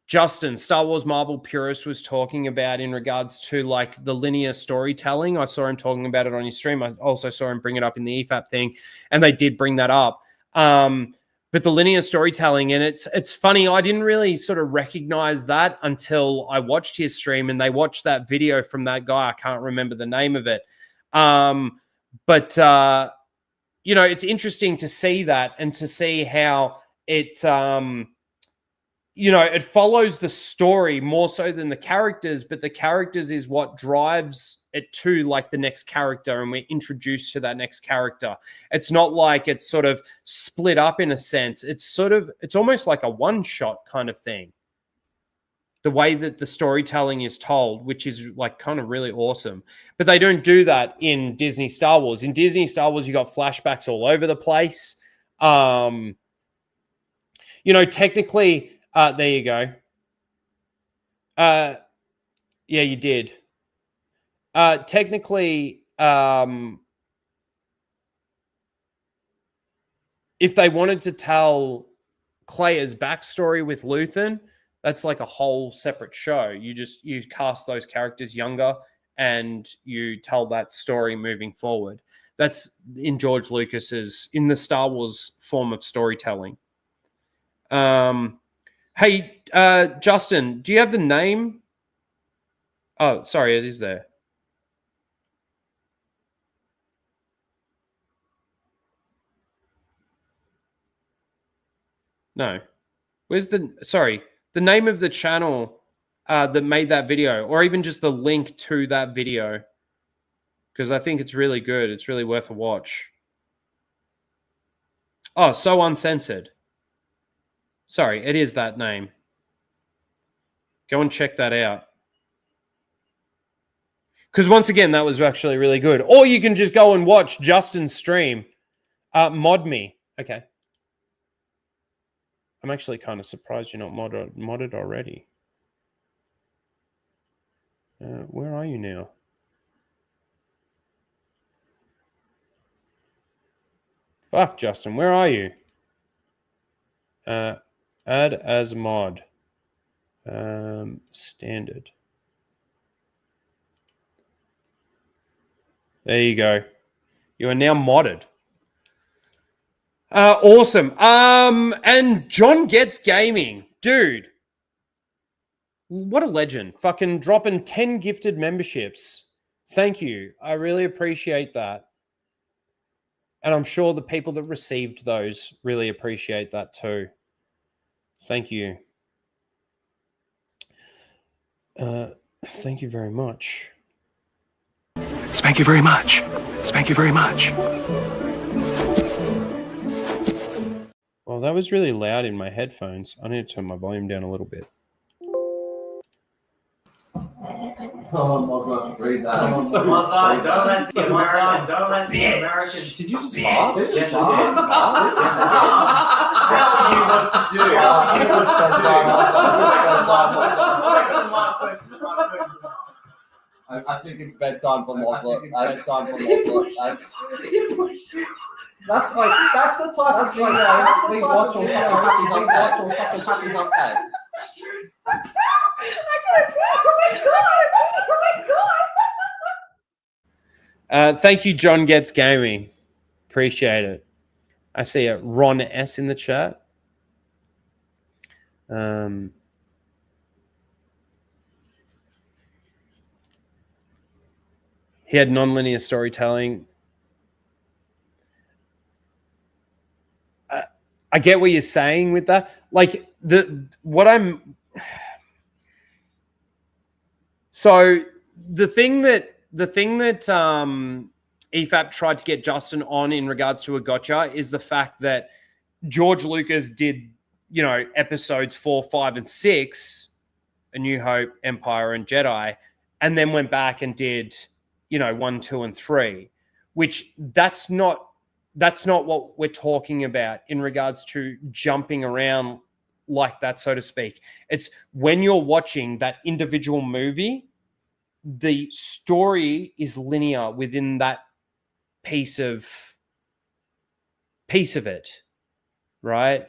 Justin, Star Wars Marvel purist, was talking about in regards to like the linear storytelling. I saw him talking about it on his stream. I also saw him bring it up in the EFAP thing, and they did bring that up. But the linear storytelling, and it's funny, I didn't really sort of recognize that until I watched his stream, and they watched that video from that guy. I can't remember the name of it. But it's interesting to see that and to see how it it follows the story more so than the characters, but the characters is what drives it to like the next character, and we're introduced to that next character. It's not like it's sort of split up in a sense. It's almost like a one-shot kind of thing. The way that the storytelling is told, which is like kind of really awesome. But they don't do that in Disney Star Wars. In Disney Star Wars, you got flashbacks all over the place. Technically, there you go. Yeah, you did. Technically, if they wanted to tell Clea's backstory with Luthen, that's like a whole separate show. You cast those characters younger and you tell that story moving forward. That's in George Lucas's, in the Star Wars form of storytelling. Hey, Justin, do you have the name? Oh, sorry, it is there. No. Where's the name of the channel that made that video, or even just the link to that video? Because I think it's really good. It's really worth a watch. Oh, So Uncensored. Sorry, it is that name. Go and check that out. Because once again, that was actually really good. Or you can just go and watch Justin's stream. Mod me. Okay. I'm actually kind of surprised you're not modded already. Where are you now? Fuck, Justin, where are you? Add as mod. Standard. There you go. You are now modded. Awesome. And John Gets Gaming. Dude, What a legend. Fucking dropping 10 gifted memberships. Thank you. I really appreciate that. And I'm sure the people that received those really appreciate that too. Thank you. Thank you very much. Thank you very much. Thank you very much. Well, that was really loud in my headphones. I need to turn my volume down a little bit. Don't let the American. Did you just pop? Yes, telling you what to do. I think it's bedtime for Mothra. That's time for Mothra. That's the type of thing that we watch on fucking Happy Birthday. Thank you, John Gets Gaming. Appreciate it. I see a Ron S in the chat. He had non-linear storytelling. I get what you're saying with that. Like So the thing that EFAP tried to get Justin on in regards to a gotcha is the fact that George Lucas did, episodes 4, 5, and 6, A New Hope, Empire, and Jedi, and then went back and did, 1, 2, and 3, which that's not what we're talking about in regards to jumping around like that, so to speak. It's when you're watching that individual movie, the story is linear within that piece of it, right?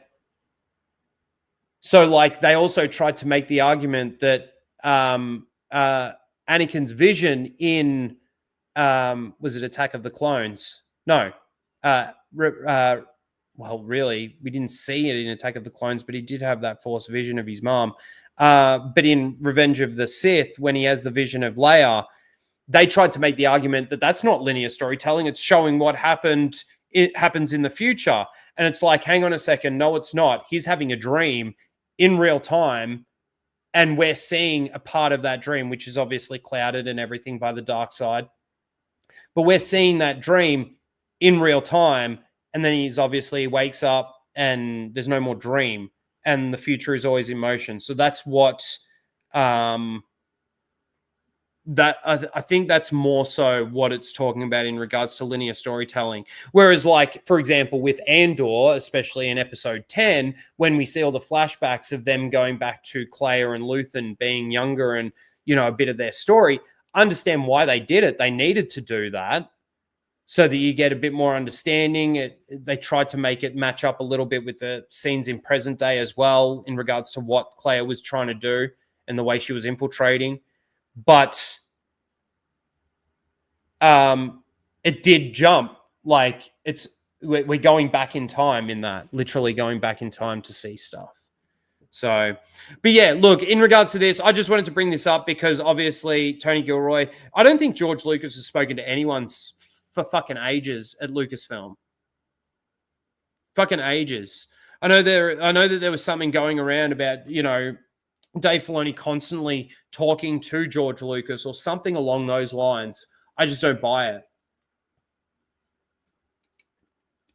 So, like, they also tried to make the argument that Anakin's vision in was it Attack of the Clones? No. Well, really, we didn't see it in Attack of the Clones, but he did have that Force vision of his mom. But in Revenge of the Sith, when he has the vision of Leia, they tried to make the argument that that's not linear storytelling. It's showing what happened. It happens in the future. And it's like, hang on a second. No, it's not. He's having a dream in real time. And we're seeing a part of that dream, which is obviously clouded and everything by the dark side. But we're seeing that dream in real time. And then he's obviously wakes up and there's no more dream. And the future is always in motion. So that's what I think that's more so what it's talking about in regards to linear storytelling. Whereas, like, for example, with Andor, especially in episode 10, when we see all the flashbacks of them going back to Claire and Luthen being younger and, a bit of their story, I understand why they did it. They needed to do that so that you get a bit more understanding. They tried to make it match up a little bit with the scenes in present day as well in regards to what Claire was trying to do and the way she was infiltrating. But it did jump. Like, we're going back in time in that, literally going back in time to see stuff. So, but yeah, look, in regards to this, I just wanted to bring this up because obviously Tony Gilroy, I don't think George Lucas has spoken to anyone for fucking ages at Lucasfilm. Fucking ages. I know that there was something going around about, Dave Filoni constantly talking to George Lucas or something along those lines. I just don't buy it.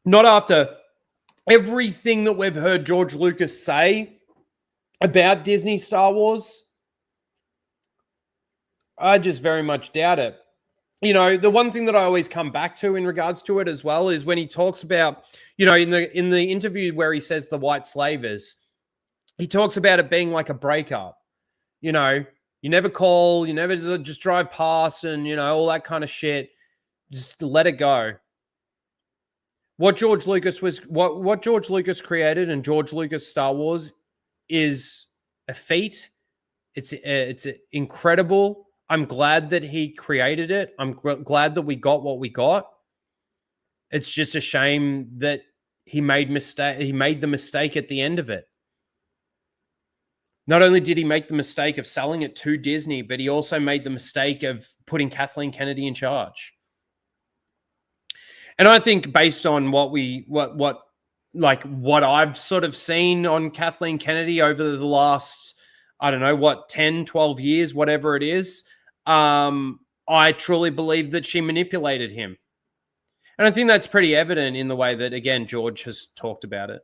Not after everything that we've heard George Lucas say about Disney Star Wars. I just very much doubt it. The one thing that I always come back to in regards to it as well is when he talks about, in the interview where he says the white slavers, he talks about it being like a breakup. You never call, you never just drive past and, all that kind of shit. Just let it go. What George Lucas created and George Lucas Star Wars is a feat. It's incredible. I'm glad that he created it. I'm glad that we got what we got. It's just a shame that he made the mistake at the end of it. Not only did he make the mistake of selling it to Disney, but he also made the mistake of putting Kathleen Kennedy in charge. And I think based on what I've sort of seen on Kathleen Kennedy over the last, 10, 12 years, whatever it is, I truly believe that she manipulated him. And I think that's pretty evident in the way that, again, George has talked about it.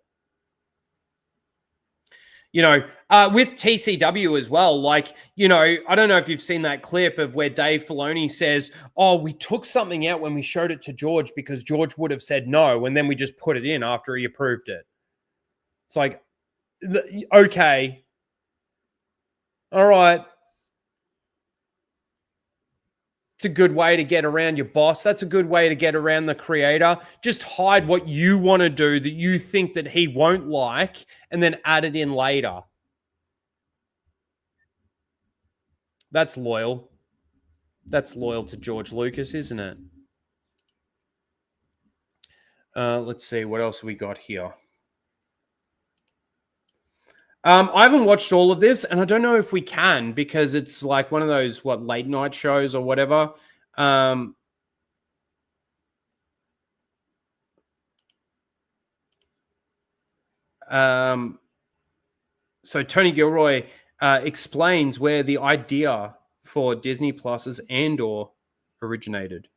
With TCW as well, I don't know if you've seen that clip of where Dave Filoni says, oh, we took something out when we showed it to George because George would have said no, and then we just put it in after he approved it. It's like, okay. All right. It's a good way to get around your boss. That's a good way to get around the creator. Just hide what you want to do that you think that he won't like and then add it in later. That's loyal. That's loyal to George Lucas, isn't it? Let's see. What else we got here? I haven't watched all of this, and I don't know if we can because it's like one of those, late night shows or whatever. So Tony Gilroy explains where the idea for Disney Plus's Andor originated.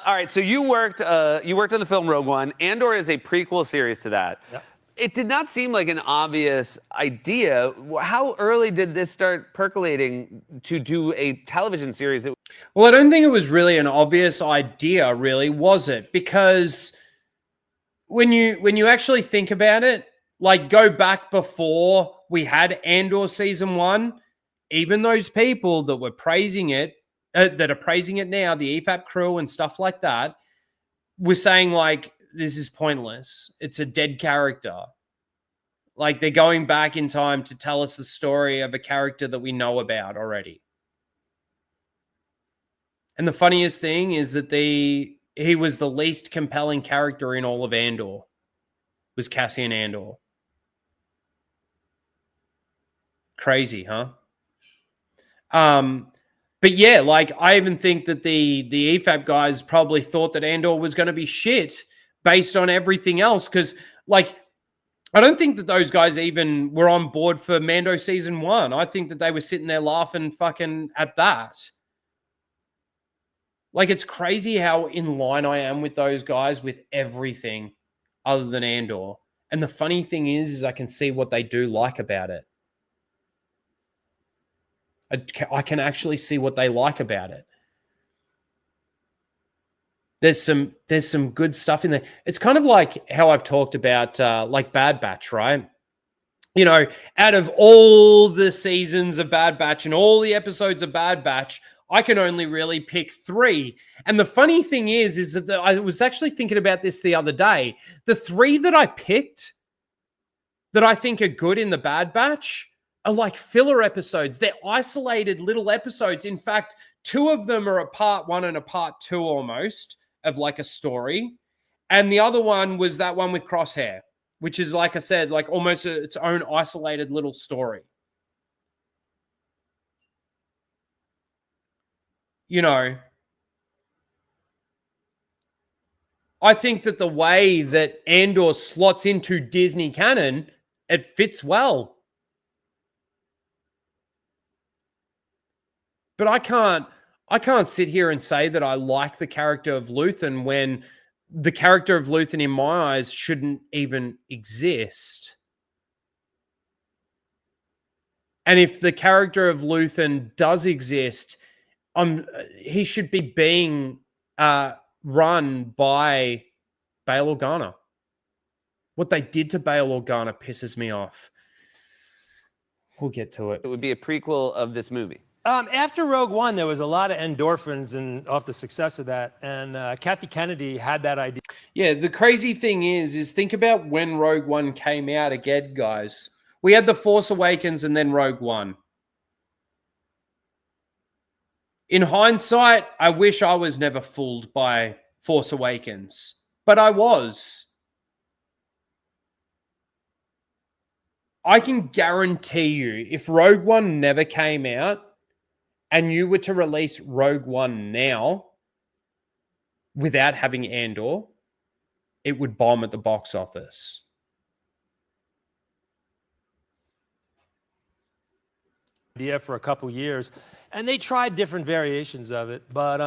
All right, so you worked on the film Rogue One. Andor is a prequel series to that. Yep. It did not seem like an obvious idea. How early did this start percolating to do a television series? Well, I don't think it was really an obvious idea, really, was it? Because when you actually think about it, go back before we had Andor season 1, even those people that were praising it, that are praising it now, the EFAP crew and stuff like that, were saying this is pointless. It's a dead character. They're going back in time to tell us the story of a character that we know about already. And the funniest thing is that he was the least compelling character in all of Andor, was Cassian Andor. Crazy, huh? But yeah, I even think that the EFAP guys probably thought that Andor was going to be shit based on everything else. Because, I don't think that those guys even were on board for Mando season 1. I think that they were sitting there laughing fucking at that. It's crazy how in line I am with those guys with everything other than Andor. And the funny thing is I can see what they do like about it. I can actually see what they like about it. There's some good stuff in there. It's kind of like how I've talked about Bad Batch, right? Out of all the seasons of Bad Batch and all the episodes of Bad Batch, I can only really pick 3. And the funny thing is that I was actually thinking about this the other day. The 3 that I picked that I think are good in the Bad Batch are filler episodes. They're isolated little episodes. In fact, 2 of them are a part 1 and a part 2 almost of a story. And the other one was that one with Crosshair, which is, like I said, almost its own isolated little story. I think that the way that Andor slots into Disney canon, it fits well. But I can't sit here and say that I like the character of Luthen when the character of Luthen in my eyes shouldn't even exist. And if the character of Luthen does exist, he should be being run by Bail Organa. What they did to Bail Organa pisses me off. We'll get to it. It would be a prequel of this movie. After Rogue One, there was a lot of endorphins off the success of that, and Kathy Kennedy had that idea. Yeah, the crazy thing is think about when Rogue One came out again, guys. We had The Force Awakens and then Rogue One. In hindsight, I wish I was never fooled by Force Awakens, but I was. I can guarantee you, if Rogue One never came out and you were to release Rogue One now without having Andor, it would bomb at the box office. Idea for a couple years, and they tried different variations of it, but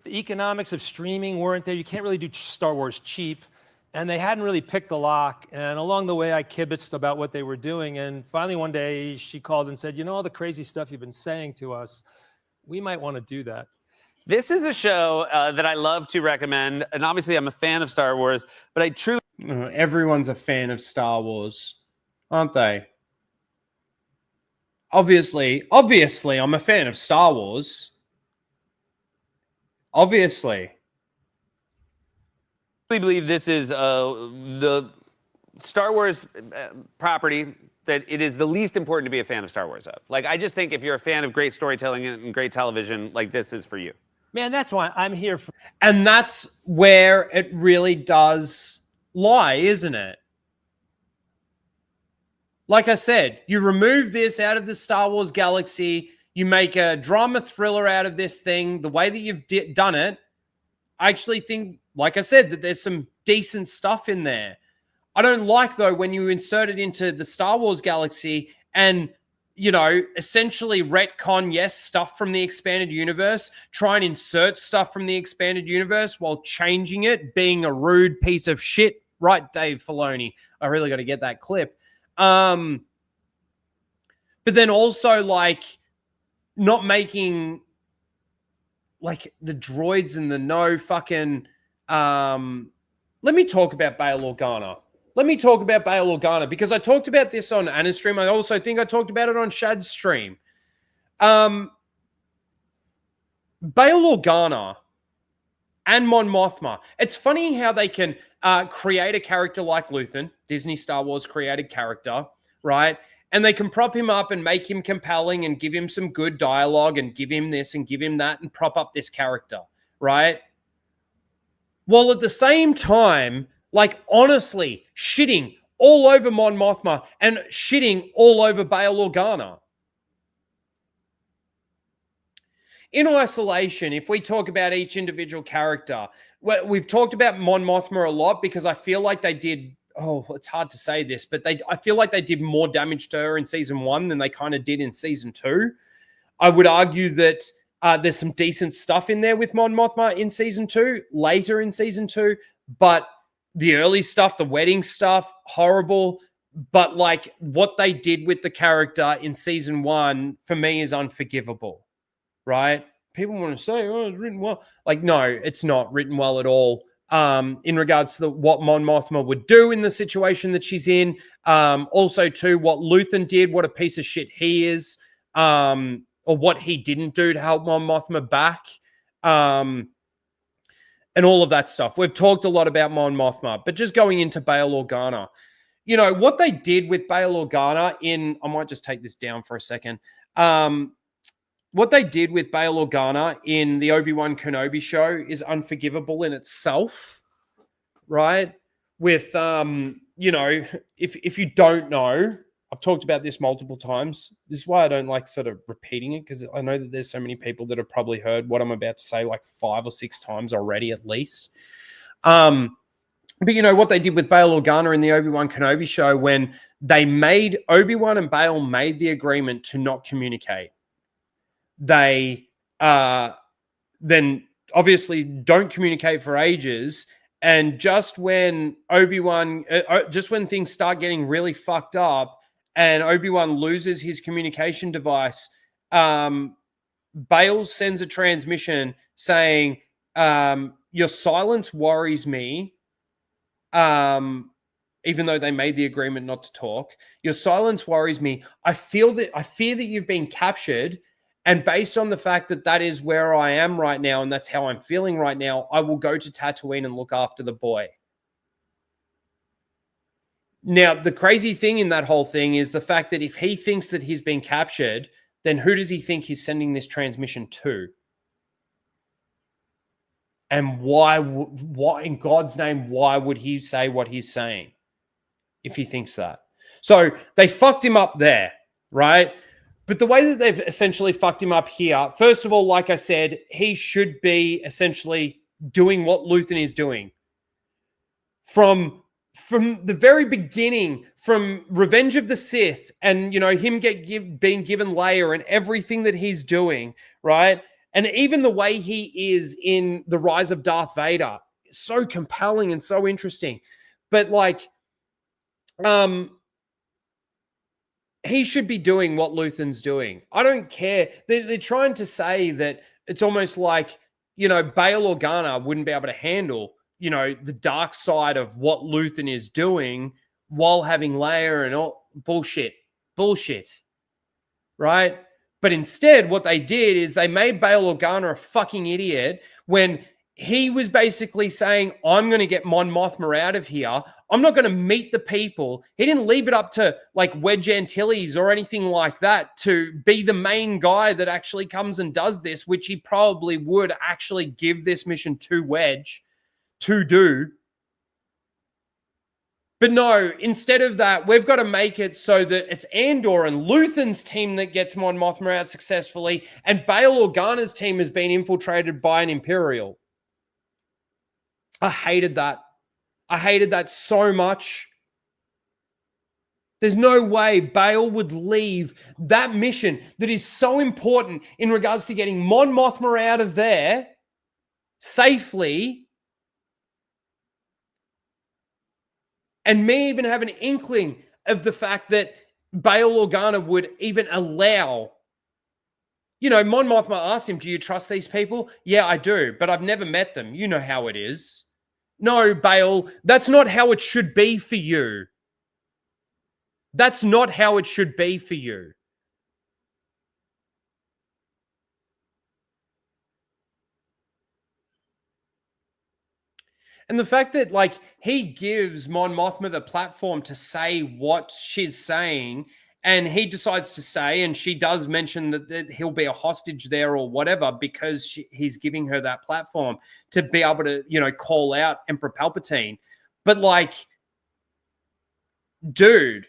the economics of streaming weren't there. You can't really do Star Wars cheap, and they hadn't really picked the lock. And along the way, I kibitzed about what they were doing, and finally one day she called and said, all the crazy stuff you've been saying to us, we might want to do that. This is a show that I love to recommend, and obviously I'm a fan of Star Wars, but I truly... Everyone's a fan of Star Wars, aren't they? Obviously, I'm a fan of Star Wars. Obviously. I believe this is the Star Wars property that it is the least important to be a fan of Star Wars of. Like, I just think if you're a fan of great storytelling and great television, like, this is for you. Man, that's why I'm here for. And that's where it really does lie, isn't it? Like I said, you remove this out of the Star Wars galaxy, you make a drama thriller out of this thing, the way that you've done it, I actually think, like I said, that there's some decent stuff in there. I don't like, though, when you insert it into the Star Wars galaxy and, essentially retcon, yes, stuff from the expanded universe, try and insert stuff from the expanded universe while changing it, being a rude piece of shit. Right, Dave Filoni? I really got to get that clip. But then also, like, not making, like, the droids and the no fucking... let me talk about Bail Organa. Because I talked about this on Anna's stream. I also think I talked about it on Shad's stream. Bail Organa and Mon Mothma. It's funny how they can create a character like Luthen, Disney Star Wars created character, right? And they can prop him up and make him compelling and give him some good dialogue and give him this and give him that and prop up this character, right? While at the same time, like, honestly, shitting all over Mon Mothma and shitting all over Bail Organa. In isolation, if we talk about each individual character, we've talked about Mon Mothma a lot because I feel like they did, it's hard to say this, but I feel like they did more damage to her in season 1 than they kind of did in season 2. I would argue that there's some decent stuff in there with Mon Mothma in season 2, later in season 2, but the early stuff, the wedding stuff, horrible. But, like, what they did with the character in season 1, for me, is unforgivable. Right? People want to say, it's written well. Like, no, it's not written well at all. In regards to what Mon Mothma would do in the situation that she's in. Also, too, what Luthen did, what a piece of shit he is, or what he didn't do to help Mon Mothma back, and all of that stuff. We've talked a lot about Mon Mothma, but just going into Bail Organa, what they did with Bail Organa I might just take this down for a second. What they did with Bail Organa in the Obi-Wan Kenobi show is unforgivable in itself, right? With, if you don't know, I've talked about this multiple times. This is why I don't like sort of repeating it, because I know that there's so many people that have probably heard what I'm about to say like 5 or 6 times already at least. But what they did with Bail Organa in the Obi-Wan Kenobi show, when they made Obi-Wan and Bail made the agreement to not communicate. They then obviously don't communicate for ages. And just when just when things start getting really fucked up and Obi-Wan loses his communication device, Bail sends a transmission saying, your silence worries me, even though they made the agreement not to talk. Your silence worries me. I fear that you've been captured. And based on the fact that that is where I am right now and that's how I'm feeling right now, I will go to Tatooine and look after the boy. Now, the crazy thing in that whole thing is the fact that if he thinks that he's been captured, then who does he think he's sending this transmission to? And why in God's name, why would he say what he's saying if he thinks that? So they fucked him up there, right? But the way that they've essentially fucked him up here, first of all, like I said, he should be essentially doing what Luthen is doing. From the very beginning, from Revenge of the Sith, and him being given Leia and everything that he's doing, right? And even the way he is in The Rise of Darth Vader, so compelling and so interesting. But he should be doing what Luthen's doing. I don't care. They're trying to say that it's almost like, Bail Organa wouldn't be able to handle, the dark side of what Luthen is doing while having Leia and all bullshit, right? But instead, what they did is they made Bail Organa a fucking idiot when he was basically saying, I'm going to get Mon Mothma out of here. I'm not going to meet the people. He didn't leave it up to Wedge Antilles or anything like that to be the main guy that actually comes and does this, which he probably would actually give this mission to Wedge to do. But no, instead of that, we've got to make it so that it's Andor and Luthen's team that gets Mon Mothma out successfully, and Bail Organa's team has been infiltrated by an Imperial. I hated that. I hated that so much. There's no way Bail would leave that mission that is so important in regards to getting Mon Mothma out of there safely, and me even have an inkling of the fact that Bail Organa would even allow. Mon Mothma asked him, do you trust these people? Yeah, I do, but I've never met them. You know how it is. No, Bail, that's not how it should be for you. That's not how it should be for you. And the fact that, he gives Mon Mothma the platform to say what she's saying, and he decides to stay, and she does mention that he'll be a hostage there or whatever because he's giving her that platform to be able to, call out Emperor Palpatine. But, dude,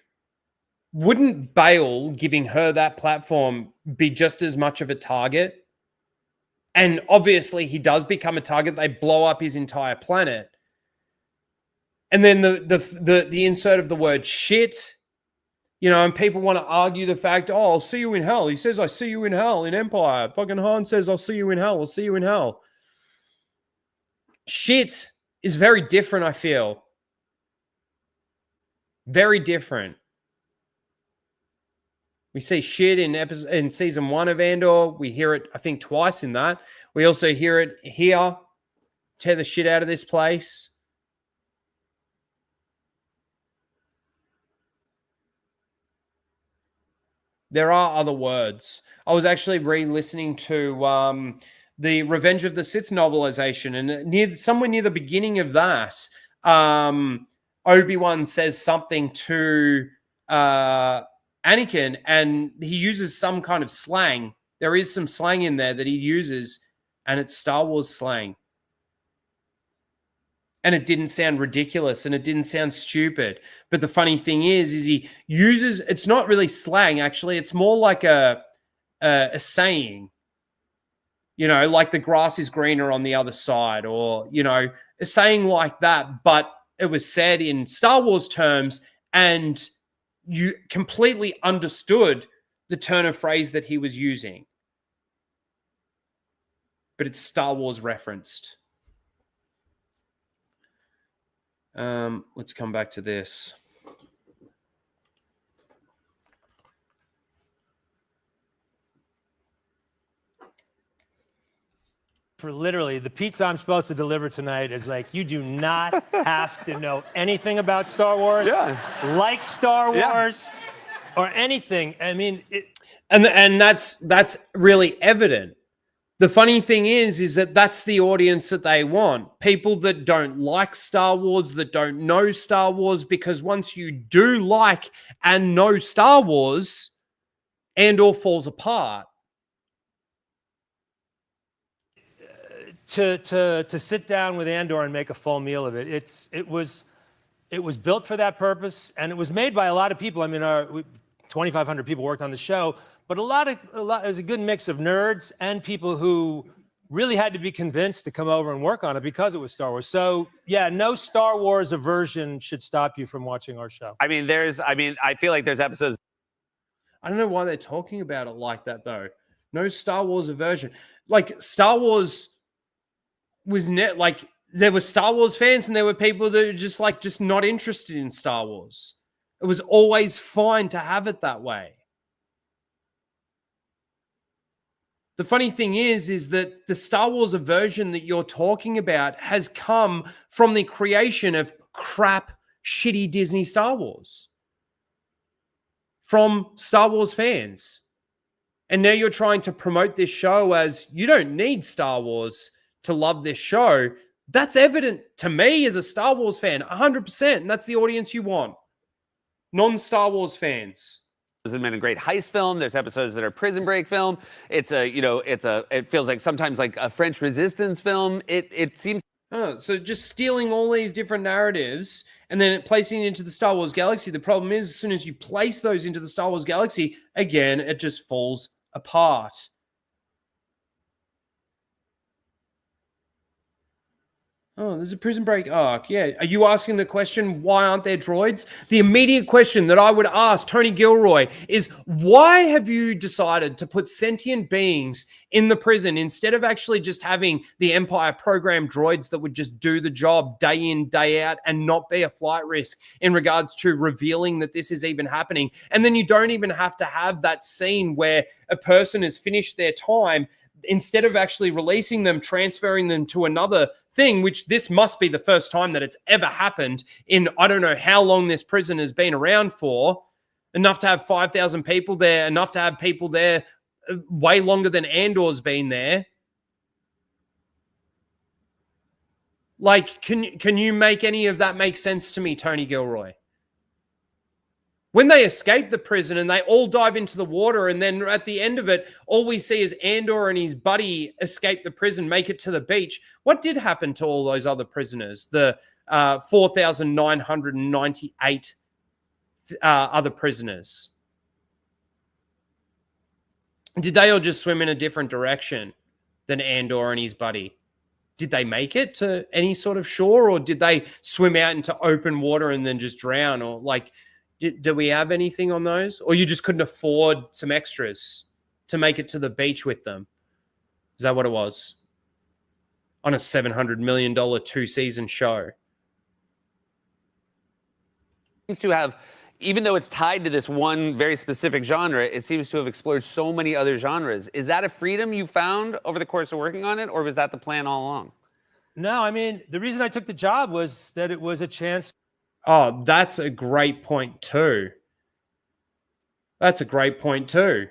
wouldn't Bail giving her that platform be just as much of a target? And obviously he does become a target. They blow up his entire planet. And then the insert of the word shit, and people want to argue the fact, I'll see you in hell. He says, I see you in hell in Empire. Fucking Han says, I'll see you in hell. I'll see you in hell. Shit is very different, I feel. Very different. We see shit in season 1 of Andor. We hear it, I think, twice in that. We also hear it here. Tear the shit out of this place. There are other words. I was actually re-listening to the Revenge of the Sith novelization, and somewhere near the beginning of that, Obi-Wan says something to Anakin, and he uses some kind of slang. There is some slang in there that he uses, and it's Star Wars slang. And it didn't sound ridiculous, and it didn't sound stupid. But the funny thing is he uses, it's not really slang, actually. It's more like a saying, like the grass is greener on the other side, or, a saying like that. But it was said in Star Wars terms, and you completely understood the turn of phrase that he was using. But it's Star Wars referenced. Let's come back to this. For literally, the pizza I'm supposed to deliver tonight is you do not have to know anything about Star Wars, like Star Wars, or anything. I mean, and that's really evident. The funny thing is that that's the audience that they want. People that don't like Star Wars, that don't know Star Wars, because once you do like and know Star Wars, Andor falls apart. To sit down with Andor and make a full meal of it, it was It was built for that purpose, and it was made by a lot of people. I mean, 2,500 people worked on the show, but it was a good mix of nerds and people who really had to be convinced to come over and work on it because it was Star Wars. So, yeah, no Star Wars aversion should stop you from watching our show. I mean, I feel like there's episodes. I don't know why they're talking about it like that, though. No Star Wars aversion. Like, Star Wars was like, there were Star Wars fans and there were people that are just not interested in Star Wars. It was always fine to have it that way. The funny thing is that the Star Wars aversion that you're talking about has come from the creation of crap, shitty Disney Star Wars. From Star Wars fans. And now you're trying to promote this show as you don't need Star Wars to love this show. That's evident to me as a Star Wars fan, 100%. And that's the audience you want. Non-Star Wars fans. It's been a great heist film. There's episodes that are prison break film. It feels like sometimes like a French resistance film. It seems. Oh, so just stealing all these different narratives and then placing it into the Star Wars galaxy. The problem is, as soon as you place those into the Star Wars galaxy, again, it just falls apart. Oh, there's a Prison Break arc. Yeah. Are you asking the question, why aren't there droids? The immediate question that I would ask Tony Gilroy is, why have you decided to put sentient beings in the prison instead of actually just having the Empire program droids that would just do the job day in, day out and not be a flight risk in regards to revealing that this is even happening? And then you don't even have to have that scene where a person has finished their time. Instead of actually releasing them, transferring them to another thing, which this must be the first time that it's ever happened in, I don't know how long this prison has been around for, enough to have 5,000 people there, enough to have people there way longer than Andor's been there. Like, can you make any of that make sense to me, Tony Gilroy? When they escape the prison and they all dive into the water, and then at the end of it, all we see is Andor and his buddy escape the prison, make it to the beach. What did happen to all those other prisoners? The 4,998 other prisoners. Did they all just swim in a different direction than Andor and his buddy? Did they make it to any sort of shore, or did they swim out into open water and then just drown? Or like... Do we have anything on those? Or you just couldn't afford some extras to make it to the beach with them? Is that what it was? On a $700 million 2-season show. To have, even though it's tied to this one very specific genre, it seems to have explored so many other genres. Is that a freedom you found over the course of working on it, or was that the plan all along? No, I mean, the reason I took the job was that it was a chance. Oh, that's a great point too. That's a great point too.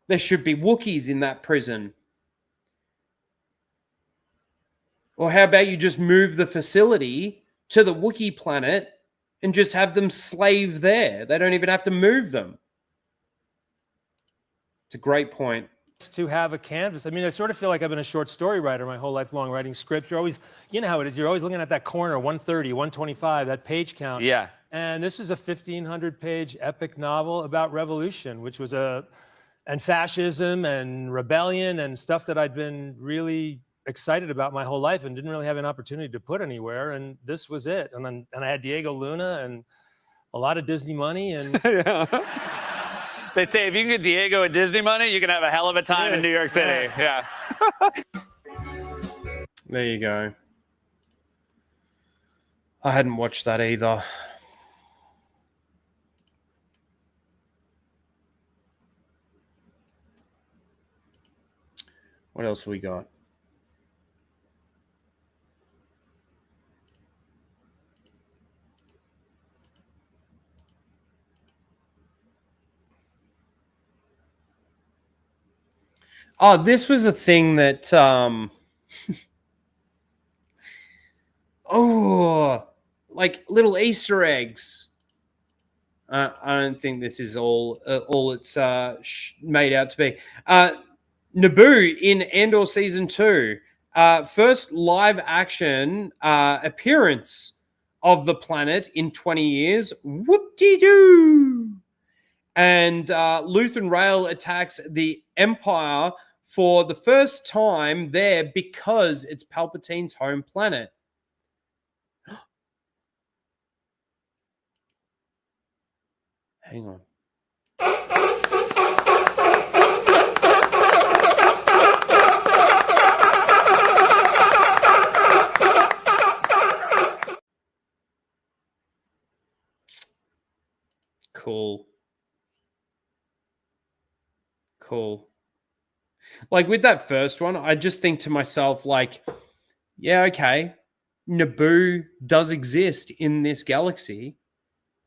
There should be Wookiees in that prison. Or how about you just move the facility to the Wookiee planet and just have them slave there? They don't even have to move them. It's a great point. To have a canvas. I mean, I sort of feel like I've been a short story writer my whole life long, writing scripts. You're always, you know how it is, you're always looking at that corner, 130, 125, that page count. Yeah. And this was a 1,500-page epic novel about revolution, which was and fascism and rebellion and stuff that I'd been really excited about my whole life and didn't really have an opportunity to put anywhere. And this was it. And I had Diego Luna and a lot of Disney money. And They say if you can get Diego and Disney money, you can have a hell of a time in New York City. Yeah. There you go. I hadn't watched that either. What else have we got? Oh, this was a thing that, like little Easter eggs. I don't think this is all it's made out to be. Naboo in Andor Season 2 First live action appearance of the planet in 20 years. Whoop-de-doo. And Luthen Rail attacks the Empire for the first time there because it's Palpatine's home planet. Hang on. Cool. Like with that first one, I just think to myself, like, yeah, okay, Naboo does exist in this galaxy.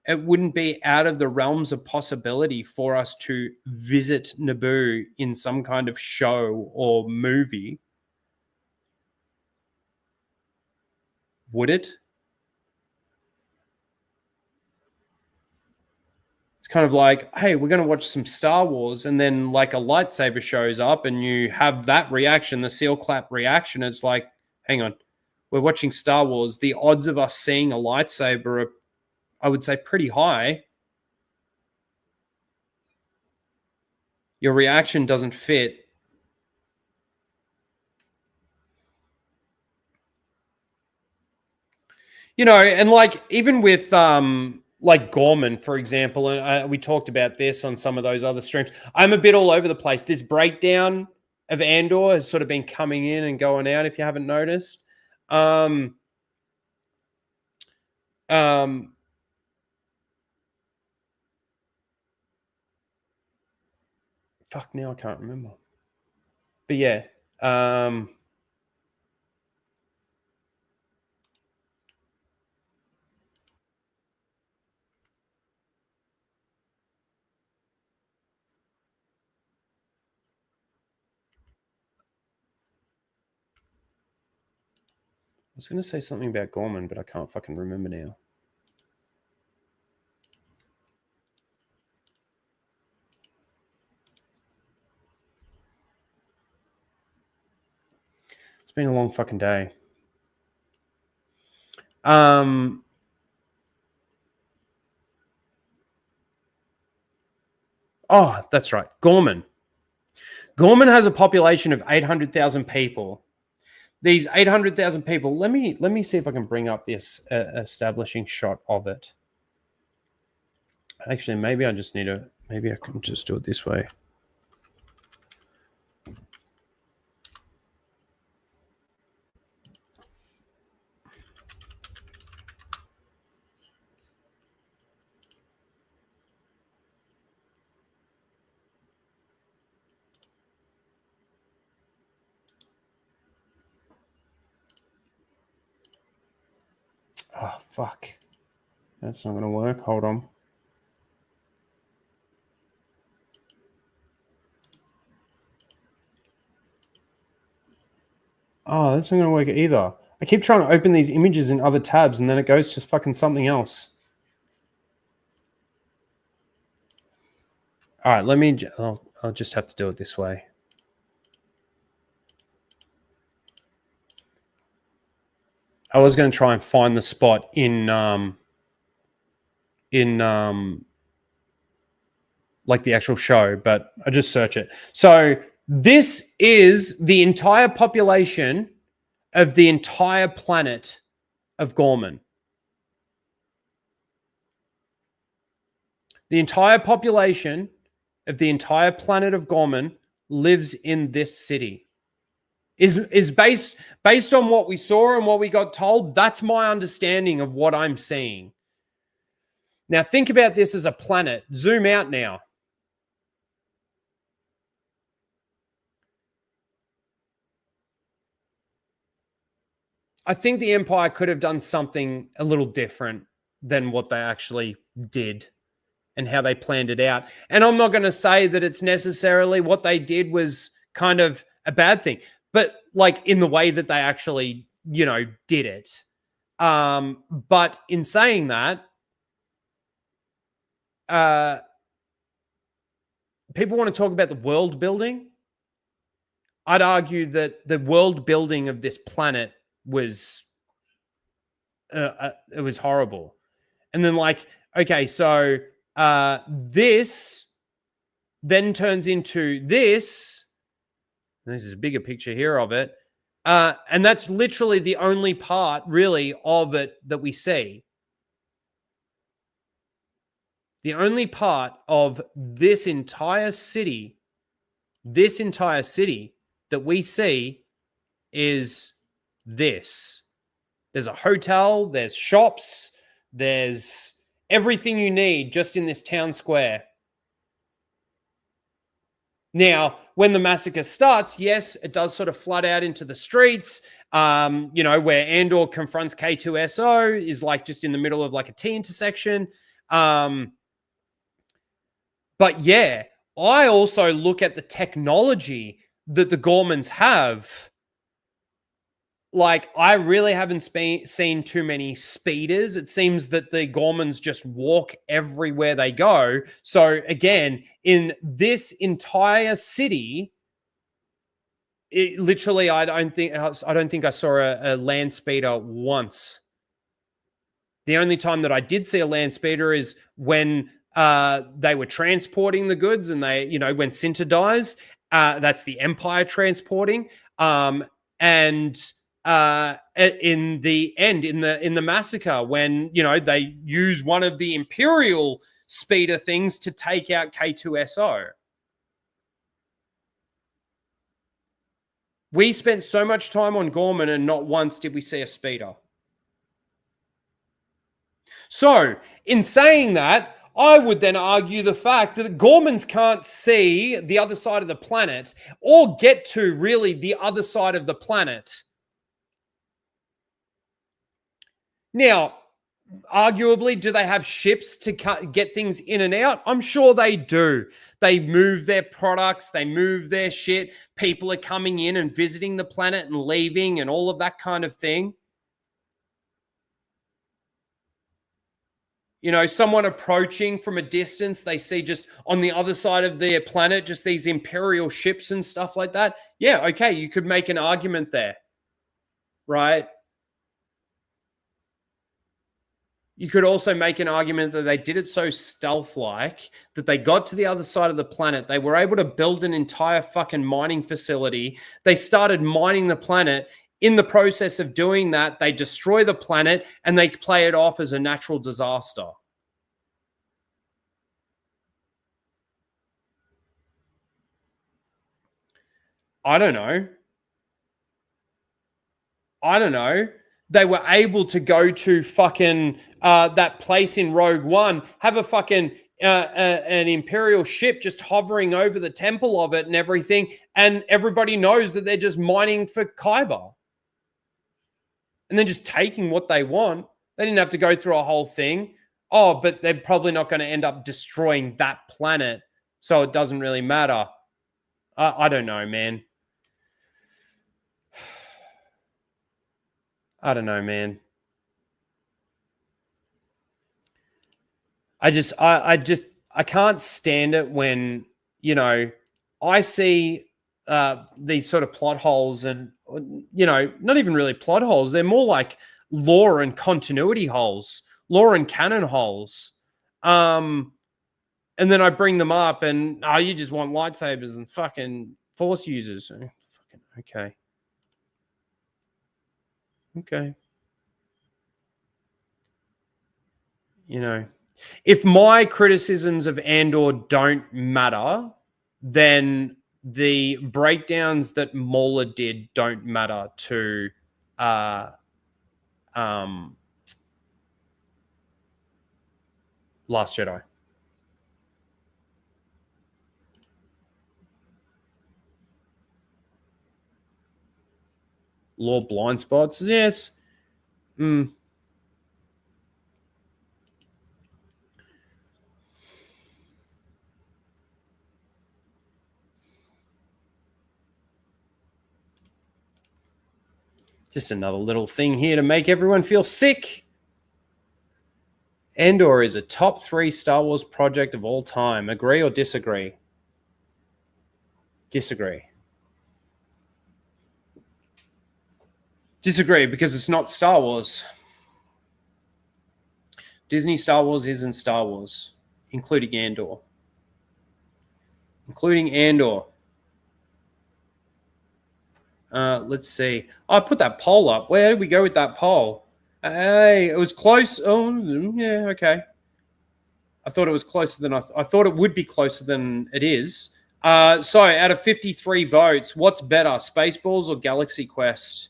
It wouldn't be out of the realms of possibility for us to visit Naboo in some kind of show or movie. Would it? It's kind of like, hey, we're going to watch some Star Wars, and then like a lightsaber shows up and you have that reaction, the seal clap reaction. It's like, hang on, we're watching Star Wars. The odds of us seeing a lightsaber are, I would say, pretty high. Your reaction doesn't fit. You know, and like even with like Gorman, for example, and we talked about this on some of those other streams. I'm a bit all over the place. This breakdown of Andor has sort of been coming in and going out, if you haven't noticed. Fuck, now I can't remember. But yeah. I was going to say something about Gorman, but I can't fucking remember now. It's been a long fucking day. Oh, that's right. Gorman. Gorman has a population of 800,000 people. These 800,000 people, let me see if I can bring up this establishing shot of it. Actually, maybe I can just do it this way. Oh, fuck. That's not going to work. Hold on. Oh, that's not going to work either. I keep trying to open these images in other tabs and then it goes to fucking something else. All right, I'll just have to do it this way. I was going to try and find the spot in like the actual show, but I just search it. So this is the entire population of the entire planet of Gorman. The entire population of the entire planet of Gorman lives in this city. Is based on what we saw and what we got told. That's my understanding of what I'm seeing. Now think about this as a planet. Zoom out now. I think the Empire could have done something a little different than what they actually did and how they planned it out. And I'm not going to say that it's necessarily what they did was kind of a bad thing, but like in the way that they actually, you know, did it. But in saying that, people want to talk about the world building. I'd argue that the world building of this planet was it was horrible. And then like, okay, so this then turns into this. This is a bigger picture here of it. And that's literally the only part really of it that we see. The only part of this entire city that we see is this. There's a hotel, there's shops, there's everything you need just in this town square. Now, when the massacre starts, yes, it does sort of flood out into the streets, where Andor confronts K2SO is like just in the middle of like a T intersection. But yeah, I also look at the technology that the Gormans have. Like, I really haven't seen too many speeders. It seems that the Gormans just walk everywhere they go. So again, in this entire city, it literally, I don't think I saw a land speeder once. The only time that I did see a land speeder is when they were transporting the goods, and they, when Cinta dies, that's the Empire transporting, and in the end, in the massacre, when they use one of the Imperial speeder things to take out K2SO. We spent so much time on Gorman, and not once did we see a speeder. So, in saying that, I would then argue the fact that Gormans can't see the other side of the planet or get to really the other side of the planet. Now, arguably, do they have ships to get things in and out? I'm sure they do. They move their products, they move their shit. People are coming in and visiting the planet and leaving and all of that kind of thing. Someone approaching from a distance, they see just on the other side of their planet, just these Imperial ships and stuff like that. Yeah, okay, you could make an argument there, right? You could also make an argument that they did it so stealth-like that they got to the other side of the planet. They were able to build an entire fucking mining facility. They started mining the planet. In the process of doing that, they destroy the planet and they play it off as a natural disaster. I don't know. They were able to go to fucking that place in Rogue One, have a fucking an Imperial ship just hovering over the temple of it and everything, and everybody knows that they're just mining for Kyber. And then just taking what they want. They didn't have to go through a whole thing. Oh, but they're probably not going to end up destroying that planet, so it doesn't really matter. I don't know, man. I don't know, man. I can't stand it when, I see these sort of plot holes and, not even really plot holes. They're more like lore and continuity holes, lore and canon holes. And then I bring them up and, you just want lightsabers and fucking Force users. Fucking okay. Okay. If my criticisms of Andor don't matter, then the breakdowns that Mauler did don't matter to Last Jedi. Lore blind spots, yes. Just another little thing here to make everyone feel sick. Andor is a top 3 Star Wars project of all time. Agree or disagree? Disagree. Disagree, because it's not Star Wars. Disney Star Wars isn't Star Wars, including Andor. Let's see. Oh, I put that poll up. Where did we go with that poll? Hey, it was close. Oh, yeah, okay. I thought it was closer than I thought it would be closer than it is. So, out of 53 votes, what's better, Spaceballs or Galaxy Quest?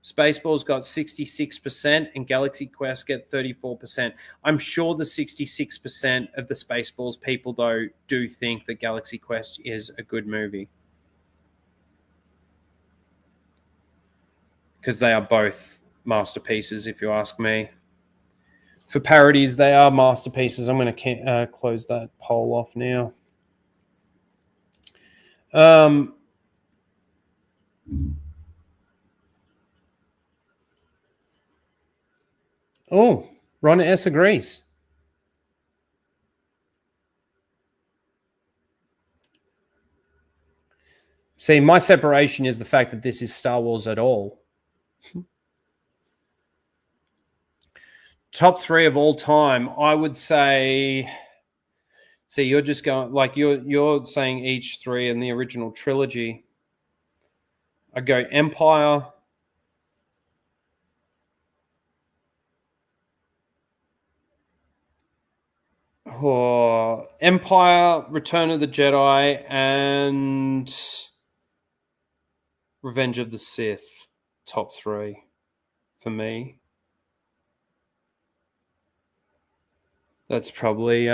Spaceballs got 66% and Galaxy Quest get 34%. I'm sure the 66% of the Spaceballs people, though, do think that Galaxy Quest is a good movie. Because they are both masterpieces, if you ask me. For parodies, they are masterpieces. I'm going to close that poll off now. Oh, Ron S. agrees. See, my separation is the fact that this is Star Wars at all. Top 3 of all time, I would say. See, you're just going like you're saying each 3 in the original trilogy. I go Empire. Oh, Empire, Return of the Jedi, and Revenge of the Sith. Top 3 for me. That's probably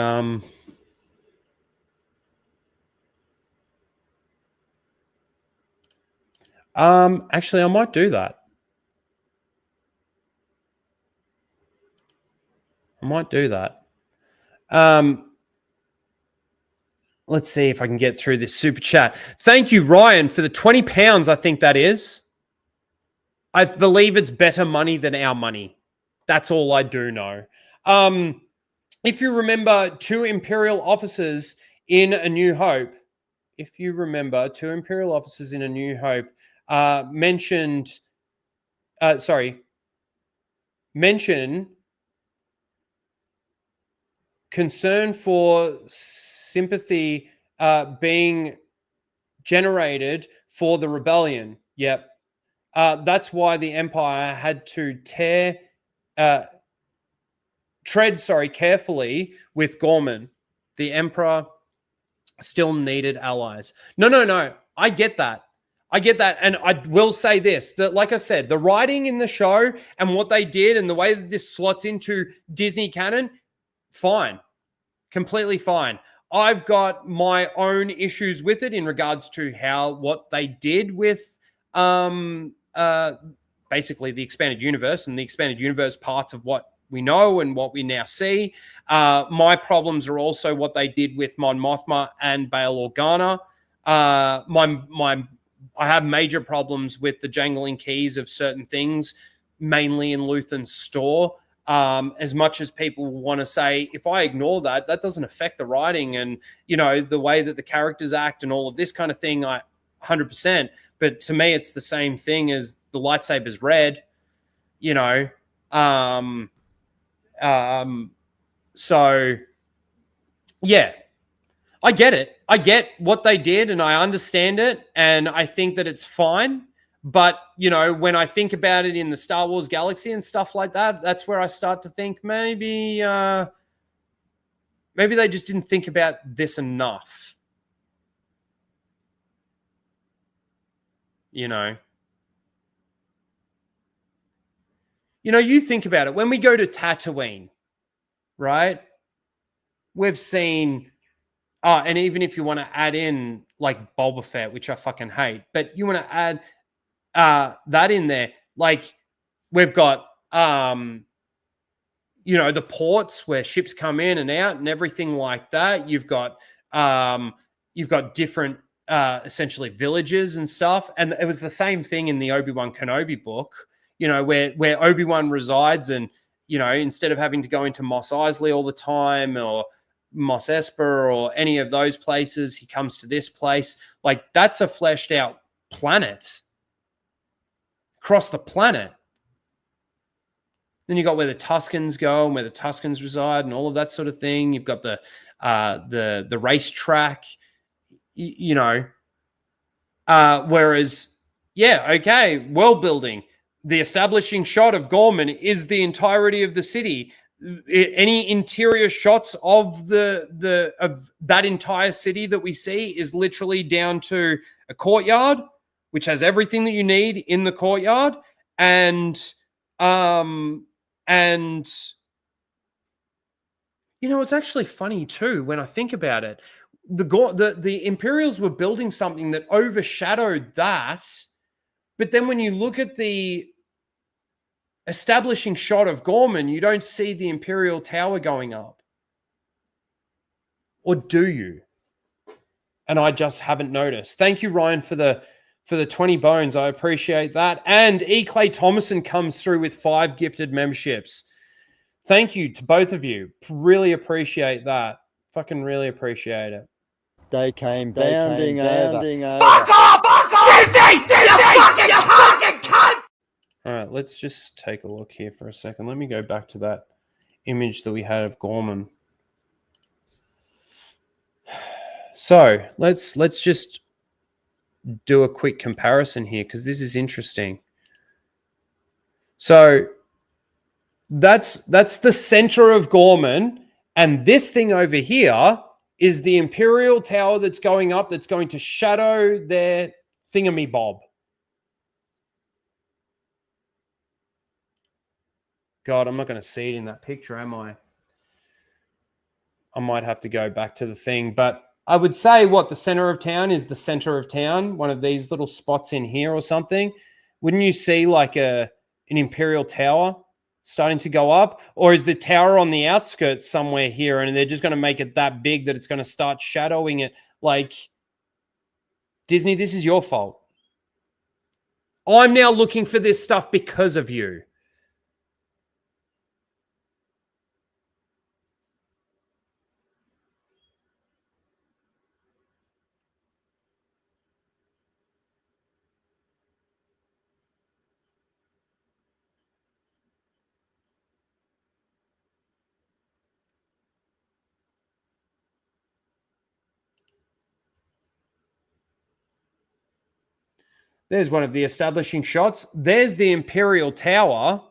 actually I might do that. Let's see if I can get through this super chat. Thank you, Ryan, for the £20, I think that is. I believe it's better money than our money. That's all I do know. If you remember, 2 Imperial officers in A New Hope, mention concern for sympathy being generated for the rebellion. Yep. That's why the Empire had to tread carefully with Gorman. The Emperor still needed allies. No. I get that. And I will say this, that like I said, the writing in the show and what they did and the way that this slots into Disney canon, fine. Completely fine. I've got my own issues with it in regards to what they did with basically the expanded universe and the expanded universe parts of what we know and what we now see. My problems are also what they did with Mon Mothma and Bail Organa. I have major problems with the jangling keys of certain things, mainly in Luthen's store. As much as people want to say, if I ignore that, that doesn't affect the writing and, the way that the characters act and all of this kind of thing, 100%. But to me, it's the same thing as the lightsaber's red, So, yeah, I get it. I get what they did and I understand it. And I think that it's fine. But, when I think about it in the Star Wars galaxy and stuff like that, that's where I start to think maybe they just didn't think about this enough. You think about it. When we go to Tatooine, right? We've seen, and even if you want to add in like Boba Fett, which I fucking hate, but you want to add that in there, like we've got the ports where ships come in and out and everything like that. You've got different essentially villages and stuff, and it was the same thing in the Obi-Wan Kenobi book, where Obi-Wan resides, and instead of having to go into Mos Eisley all the time or Mos Espa or any of those places, he comes to this place. Like, that's a fleshed out planet. across the planet. Then you got where the Tuscans go and where the Tuscans reside and all of that sort of thing. You've got the racetrack, you know. Whereas, yeah, okay, world building. The establishing shot of Gorman is the entirety of the city. Any interior shots of of that entire city that we see is literally down to a courtyard, which has everything that you need in the courtyard, and you know, it's actually funny too when I think about it. The Imperials were building something that overshadowed that, but then when you look at the establishing shot of Gorman, you don't see the Imperial Tower going up. Or do you? And I just haven't noticed. Thank you, Ryan, for the 20 bones. I appreciate that. And E. Clay Thomason comes through with 5 gifted memberships. Thank you to both of you. Really appreciate that. Fucking really appreciate it. They came bounding over. Fuck off! Fuck off! Disney! You fucking cunt! All right, let's just take a look here for a second. Let me go back to that image that we had of Gorman. So let's just do a quick comparison here because this is interesting. So that's the center of Gorman, and this thing over here is the Imperial Tower that's going up, that's going to shadow their thingamy-bob. God, I'm not going to see it in that picture, am I? I might have to go back to the thing, but I would say the center of town is the center of town, one of these little spots in here or something. Wouldn't you see like an Imperial Tower starting to go up? Or is the tower on the outskirts somewhere here and they're just going to make it that big that it's going to start shadowing it? Like, Disney, this is your fault. I'm now looking for this stuff because of you. There's one of the establishing shots. There's the Imperial Tower.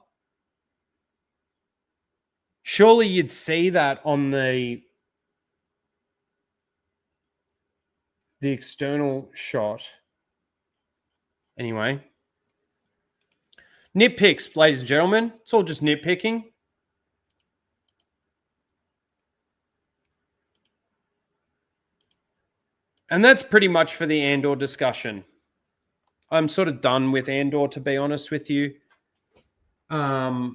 Surely you'd see that on the external shot. Anyway. Nitpicks, ladies and gentlemen. It's all just nitpicking. And that's pretty much for the Andor discussion. I'm sort of done with Andor, to be honest with you. The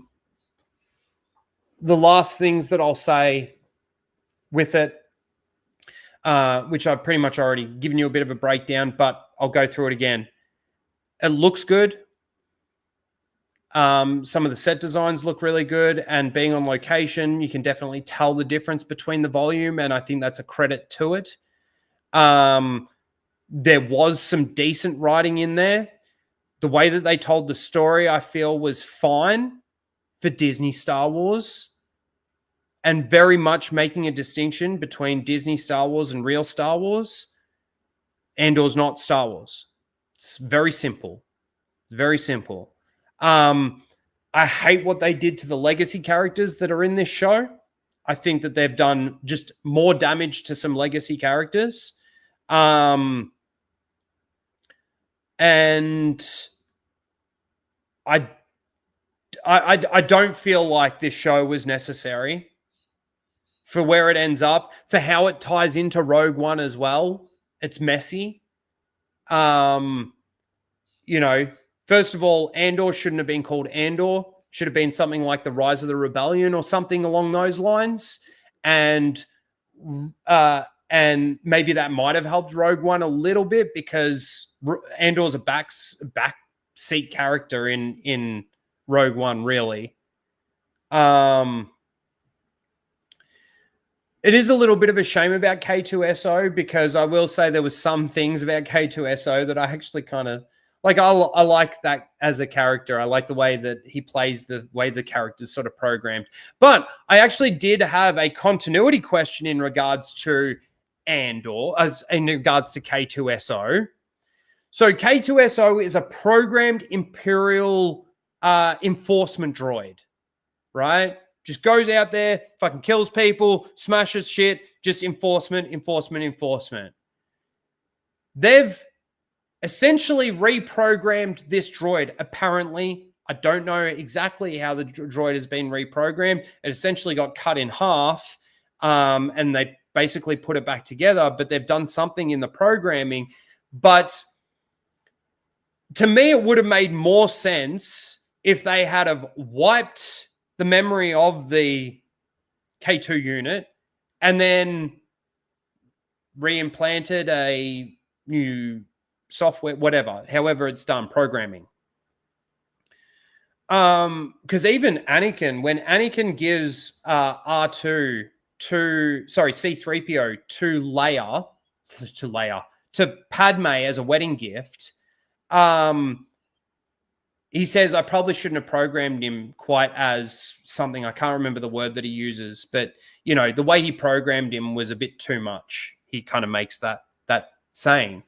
last things that I'll say with it, which I've pretty much already given you a bit of a breakdown, but I'll go through it again. It looks good. Some of the set designs look really good, and being on location, you can definitely tell the difference between the volume, and I think that's a credit to it. There was some decent writing in there. The way that they told the story, I feel, was fine for Disney Star Wars, and very much making a distinction between Disney Star Wars and real Star Wars. Andor's not Star Wars. It's very simple. It's very simple. I hate what they did to the legacy characters that are in this show. I think that they've done just more damage to some legacy characters. And I don't feel like this show was necessary for where it ends up, for how it ties into Rogue One as well. It's messy. You know, first of all, Andor shouldn't have been called Andor. Should have been something like The Rise of the Rebellion or something along those lines. And maybe that might have helped Rogue One a little bit, because Andor's a back seat character in Rogue One, really. It is a little bit of a shame about K2SO, because I will say there was some things about K2SO that I actually kind of Like I like that as a character. I like the way that he plays, the way the character's sort of programmed. But I actually did have a continuity question in regards to Andor, as in regards to K2SO. So K2SO is a programmed Imperial enforcement droid, right? Just goes out there, fucking kills people, smashes shit, just enforcement. They've essentially reprogrammed this droid. Apparently, I don't know exactly how the droid has been reprogrammed. It essentially got cut in half, and they basically put it back together, but they've done something in the programming. But to me, it would have made more sense if they had have wiped the memory of the K2 unit and then reimplanted a new software, whatever, however it's done, programming. Because even Anakin, when Anakin gives R2 C-3PO to Padme as a wedding gift, he says, I probably shouldn't have programmed him quite as something. I can't remember the word that he uses, but you know, the way he programmed him was a bit too much. He kind of makes that saying.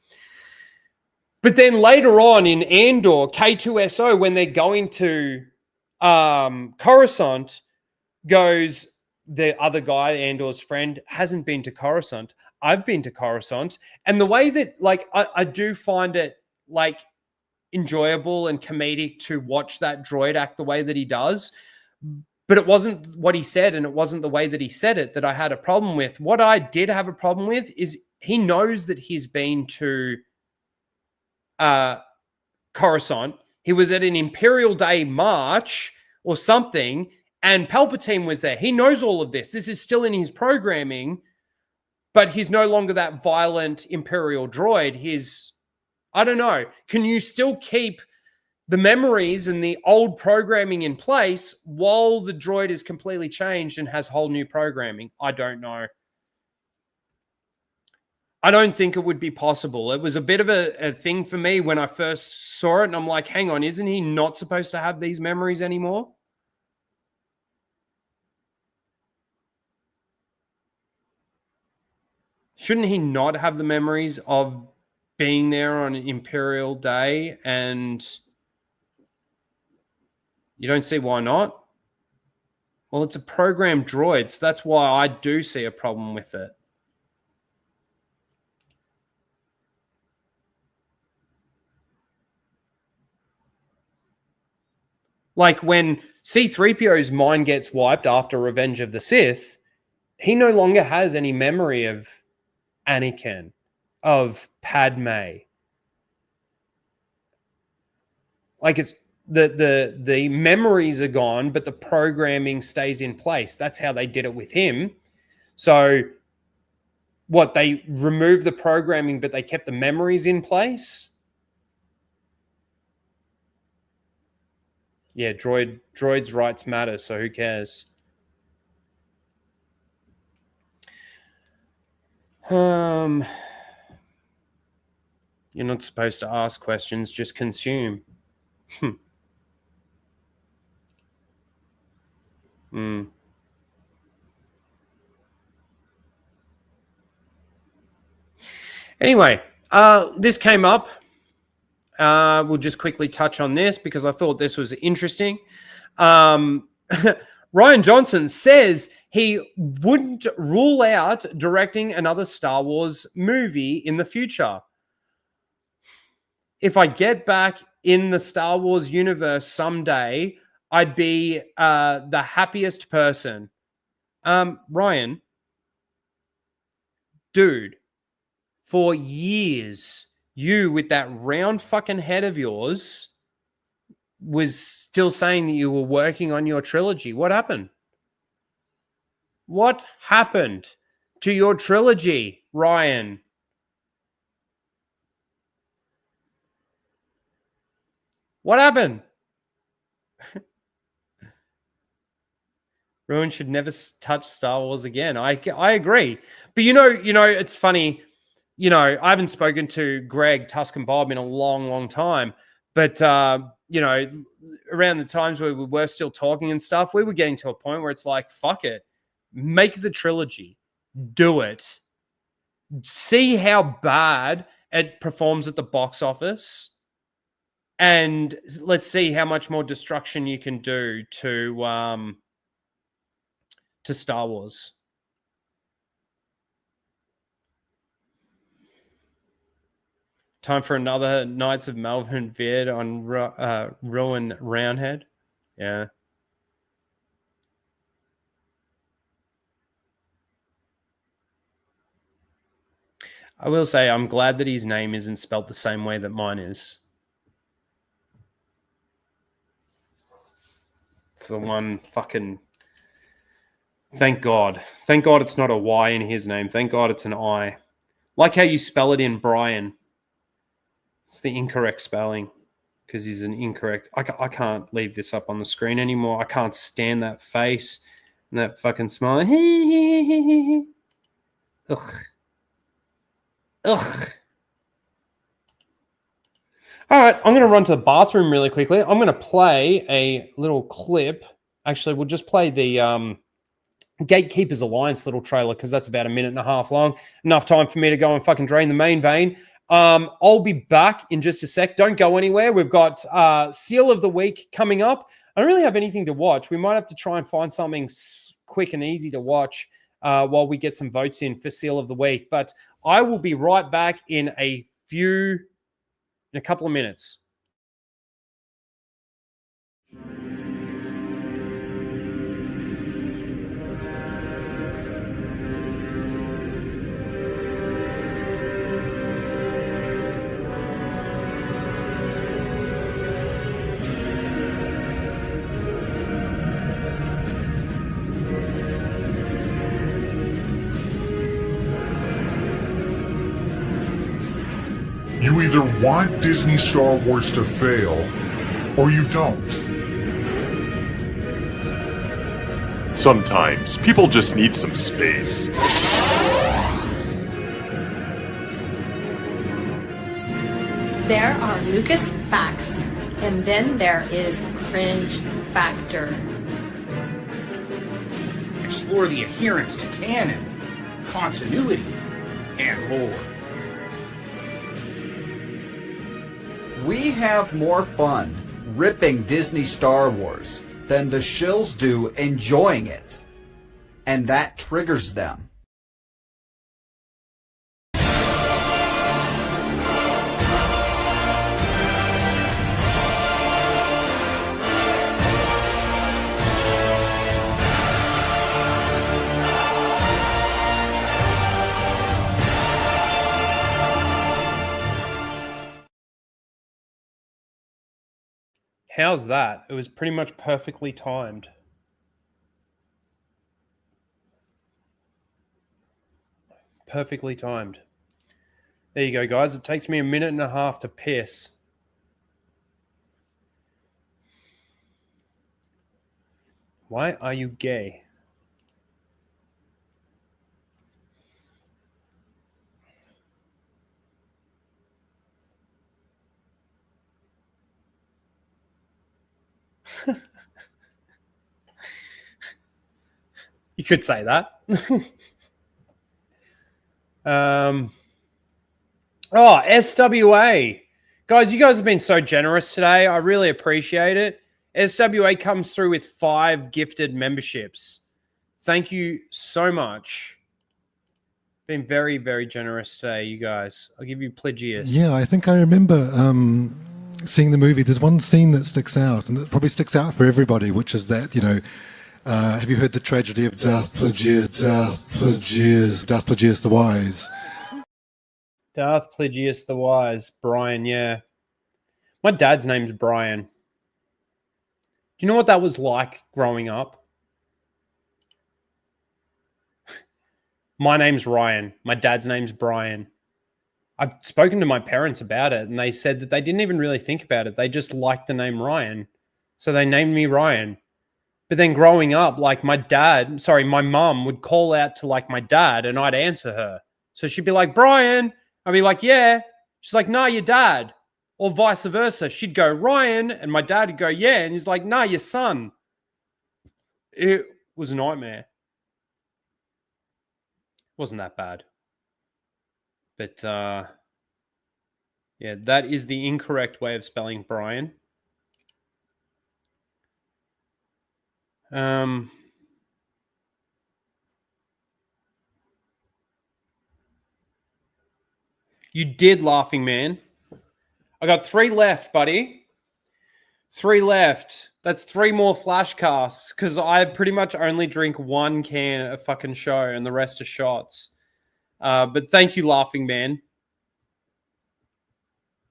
But then later on in Andor, K2SO, when they're going to Coruscant, goes, the other guy, Andor's friend, hasn't been to Coruscant. I've been to Coruscant. And the way that, like, I do find it, like, enjoyable and comedic to watch that droid act the way that he does. But it wasn't what he said, and it wasn't the way that he said it that I had a problem with. What I did have a problem with is he knows that he's been to Coruscant. He was at an Imperial Day march or something, and Palpatine was there. He knows all of this. This is still in his programming, but he's no longer that violent Imperial droid. He's, I don't know. Can you still keep the memories and the old programming in place while the droid is completely changed and has whole new programming? I don't know. I don't think it would be possible. It was a bit of a thing for me when I first saw it, and I'm like, hang on, isn't he not supposed to have these memories anymore? Shouldn't he not have the memories of being there on an Imperial Day? And you don't see why not? Well, it's a programmed droid, so that's why I do see a problem with it. Like when C-3PO's mind gets wiped after Revenge of the Sith, he no longer has any memory of Anakin, of Padme. Like it's the memories are gone, but the programming stays in place. That's how they did it with him. So what, they removed the programming, but they kept the memories in place? Yeah, droids' rights matter, so who cares? You're not supposed to ask questions, just consume. Anyway, this came up. We'll just quickly touch on this because I thought this was interesting. Ryan Johnson says he wouldn't rule out directing another Star Wars movie in the future. If I get back in the Star Wars universe someday, I'd be the happiest person. Ryan, dude, for years, you with that round fucking head of yours was still saying that you were working on your trilogy. What happened? What happened to your trilogy, Ryan? What happened? Ruin should never touch Star Wars again. I agree. But you know, it's funny. You know, I haven't spoken to Greg, Tusk, and Bob in a long, long time. But, you know, around the times where we were still talking and stuff, we were getting to a point where it's like, fuck it. Make the trilogy. Do it. See how bad it performs at the box office. And let's see how much more destruction you can do to Star Wars. Time for another Knights of Melbourne vid on Ruin Roundhead. Yeah. I will say I'm glad that his name isn't spelled the same way that mine is. For the one fucking... Thank God. Thank God it's not a Y in his name. Thank God it's an I. Like how you spell it in Brian. It's the incorrect spelling because he's an incorrect... I can't leave this up on the screen anymore. I can't stand that face and that fucking smile. Ugh. Ugh. All right, I'm going to run to the bathroom really quickly. I'm going to play a little clip. Actually, we'll just play the Gatekeepers Alliance little trailer because that's about 1.5 minutes long. Enough time for me to go and fucking drain the main vein. I'll be back in just a sec. Don't go anywhere. We've got Seal of the Week coming up. I don't really have anything to watch. We might have to try and find something quick and easy to watch while we get some votes in for Seal of the Week. But I will be right back in a couple of minutes. You either want Disney Star Wars to fail, or you don't. Sometimes people just need some space. There are Lucas facts, and then there is cringe factor. Explore the adherence to canon, continuity, and lore. We have more fun ripping Disney Star Wars than the shills do enjoying it. And that triggers them. How's that? It was pretty much perfectly timed. Perfectly timed. There you go, guys. It takes me 1.5 minutes to piss. Why are you gay? You could say that. SWA. Guys, you guys have been so generous today. I really appreciate it. SWA comes through with 5 gifted memberships. Thank you so much. Been very, very generous today, you guys. I'll give you Pelagius. Yeah, I think I remember seeing the movie. There's one scene that sticks out, and it probably sticks out for everybody, which is that, you know, have you heard the tragedy of Darth Plagueis the Wise? Darth Plagueis the Wise. Brian, yeah. My dad's name's Brian. Do you know what that was like growing up? My name's Ryan. My dad's name's Brian. I've spoken to my parents about it, and they said that they didn't even really think about it. They just liked the name Ryan. So they named me Ryan. But then growing up, like my mum would call out to like my dad and I'd answer her. So she'd be like, Brian. I'd be like, yeah. She's like, no, your dad. Or vice versa. She'd go, Ryan, and my dad would go, yeah. And he's like, nah, your son. It was a nightmare. Wasn't that bad. But, yeah, that is the incorrect way of spelling Brian. You did, Laughing Man. I got 3 left, buddy. 3 left. That's 3 more flash casts because I pretty much only drink 1 can a fucking show and the rest are shots. But thank you, Laughing Man.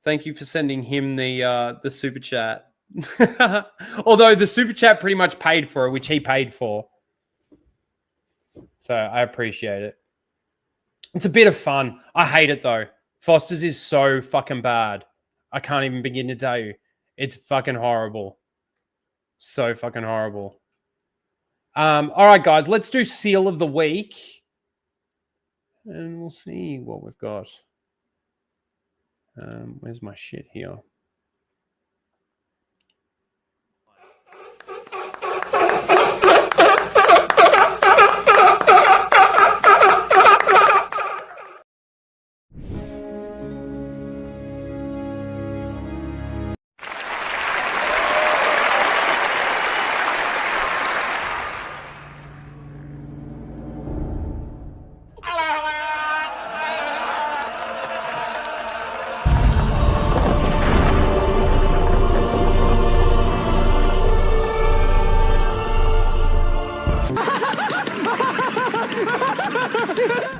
Thank you for sending him the super chat. Although the super chat pretty much paid for it, which he paid for. So I appreciate it. It's a bit of fun. I hate it though. Foster's is so fucking bad. I can't even begin to tell you. It's fucking horrible. So fucking horrible. All right, guys, let's do Seal of the Week. And we'll see what we've got. Where's my shit here?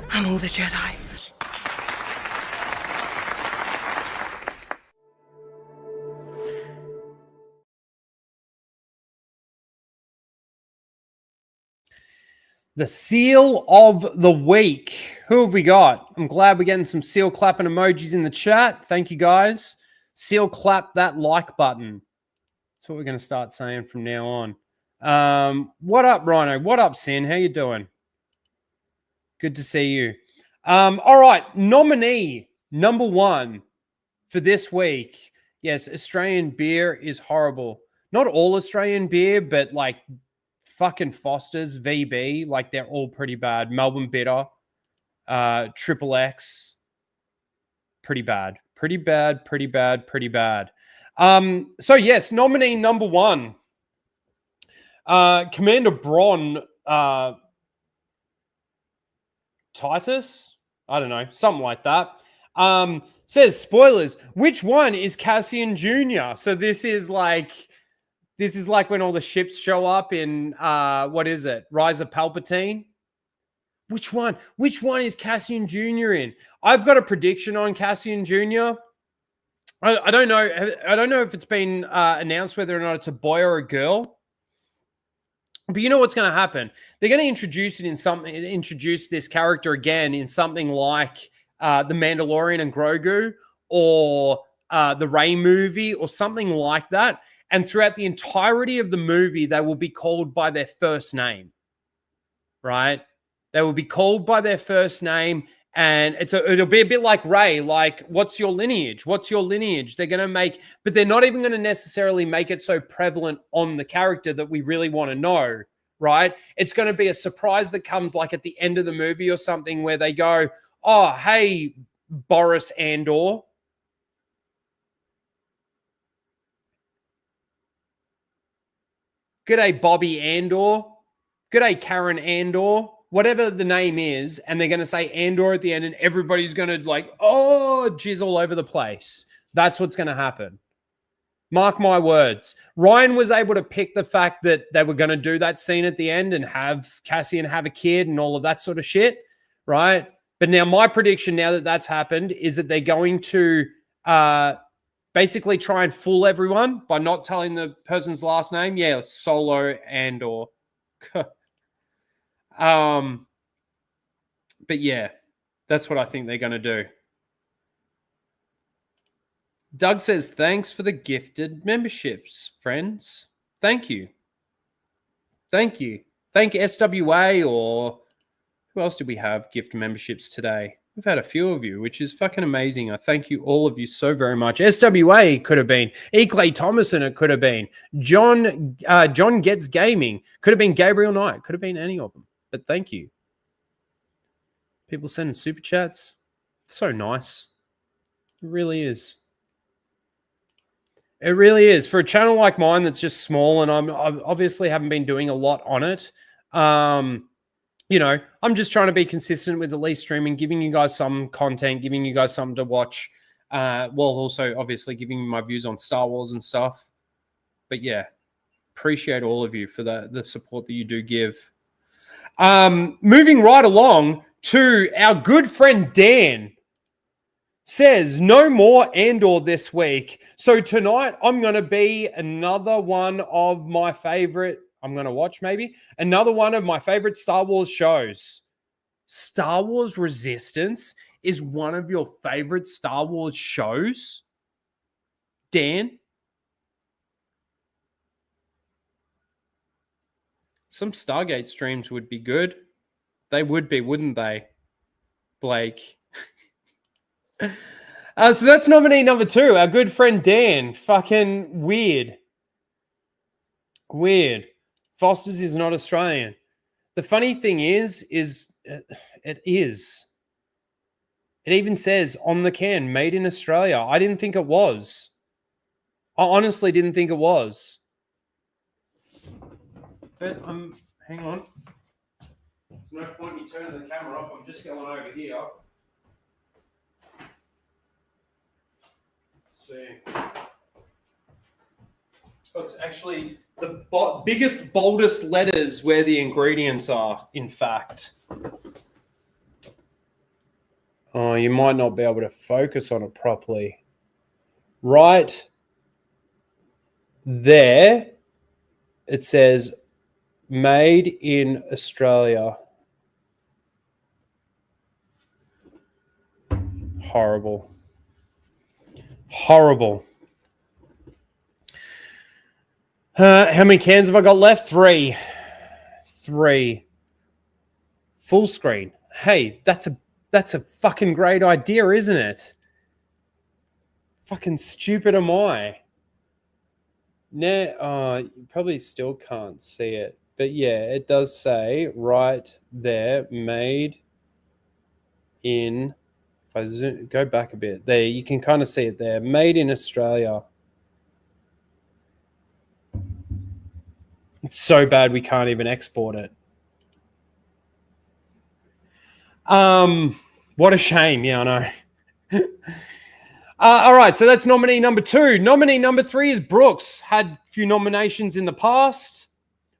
I'm all the Jedi. The Seal of the Week. Who have we got? I'm glad we're getting some seal clapping emojis in the chat. Thank you, guys. Seal clap that like button. That's what we're going to start saying from now on. What up, Rhino? What up, Sin? How you doing? Good to see you. All right, nominee number 1 for this week. Yes, Australian beer is horrible. Not all Australian beer, but like fucking Foster's, VB, like they're all pretty bad. Melbourne Bitter, Triple X, pretty bad. Pretty bad, pretty bad, pretty bad. So yes, nominee number 1. Commander Bron Titus? I don't know, something like that. Says spoilers. Which one is Cassian Jr.? So this is like when all the ships show up in what is it? Rise of Palpatine. Which one? Which one is Cassian Jr. in? I've got a prediction on Cassian Jr. I don't know. I don't know if it's been announced whether or not it's a boy or a girl. But you know what's going to happen? They're going to introduce this character again in something like The Mandalorian and Grogu, or the Rey movie, or something like that. And throughout the entirety of the movie, they will be called by their first name, right? They will be called by their first name, and it'll be a bit like Rey, like, what's your lineage? What's your lineage? They're going to make, but they're not even going to necessarily make it so prevalent on the character that we really want to know, right? It's going to be a surprise that comes like at the end of the movie or something where they go, oh, hey, Boris Andor. G'day, Bobby Andor. G'day, Karen Andor. Whatever the name is, and they're going to say Andor at the end, and everybody's going to like, oh, jizz all over the place. That's what's going to happen. Mark my words. Ryan was able to pick the fact that they were going to do that scene at the end and have Cassian have a kid and all of that sort of shit, right? But now my prediction, now that that's happened, is that they're going to basically try and fool everyone by not telling the person's last name. Yeah, Solo Andor. But yeah, that's what I think they're going to do. Doug says, thanks for the gifted memberships, friends. Thank you. Thank you. Thank SWA, or who else do we have gift memberships today? We've had a few of you, which is fucking amazing. I thank you, all of you, so very much. SWA could have been. E. Clay Thomason, it could have been. John Gets Gaming. Could have been Gabriel Knight. Could have been any of them. But thank you. People sending super chats. So nice. It really is. It really is. For a channel like mine that's just small, and I obviously haven't been doing a lot on it, you know, I'm just trying to be consistent with at least streaming, giving you guys some content, giving you guys something to watch, while also obviously giving you my views on Star Wars and stuff. But yeah, appreciate all of you for the support that you do give. Moving right along to our good friend Dan. Says no more Andor this week. So tonight I'm going to be another one of my favorite, I'm going to watch maybe, another one of my favorite Star Wars shows. Star Wars Resistance is one of your favorite Star Wars shows? Dan? Some Stargate streams would be good. They would be, wouldn't they, Blake? So that's nominee number 2, our good friend Dan. Fucking weird. Weird. Foster's is not Australian. The funny thing is it is. It even says on the can, made in Australia. I didn't think it was. I honestly didn't think it was. But hang on. There's no point in me turning the camera off. I'm just going over here. See. Oh, it's actually the biggest, boldest letters where the ingredients are, in fact. Oh, you might not be able to focus on it properly. Right there, it says, made in Australia. Horrible. Horrible. How many cans have I got left? 3. Full screen. Hey, that's a fucking great idea, isn't it? Fucking stupid am I. You probably still can't see it. But yeah, it does say right there, made in... If I zoom, go back a bit, there you can kind of see it there. Made in Australia. It's so bad we can't even export it. What a shame. Yeah, I know. All right, so that's nominee number 2. Nominee number 3 is Brooks. Had a few nominations in the past.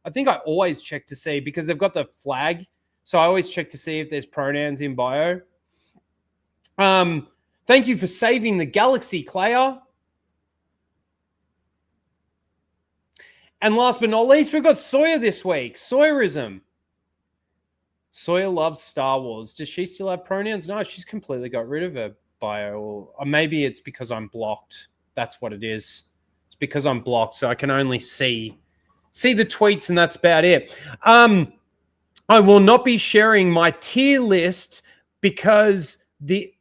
I think I always check to see because they've got the flag, so I always check to see if there's pronouns in bio. Thank you for saving the galaxy, Claire. And last but not least, we've got Sawyer this week. Sawyerism. Sawyer loves Star Wars. Does she still have pronouns? No, she's completely got rid of her bio. Or maybe it's because I'm blocked. That's what it is. It's because I'm blocked, so I can only see the tweets, and that's about it. I will not be sharing my tier list because the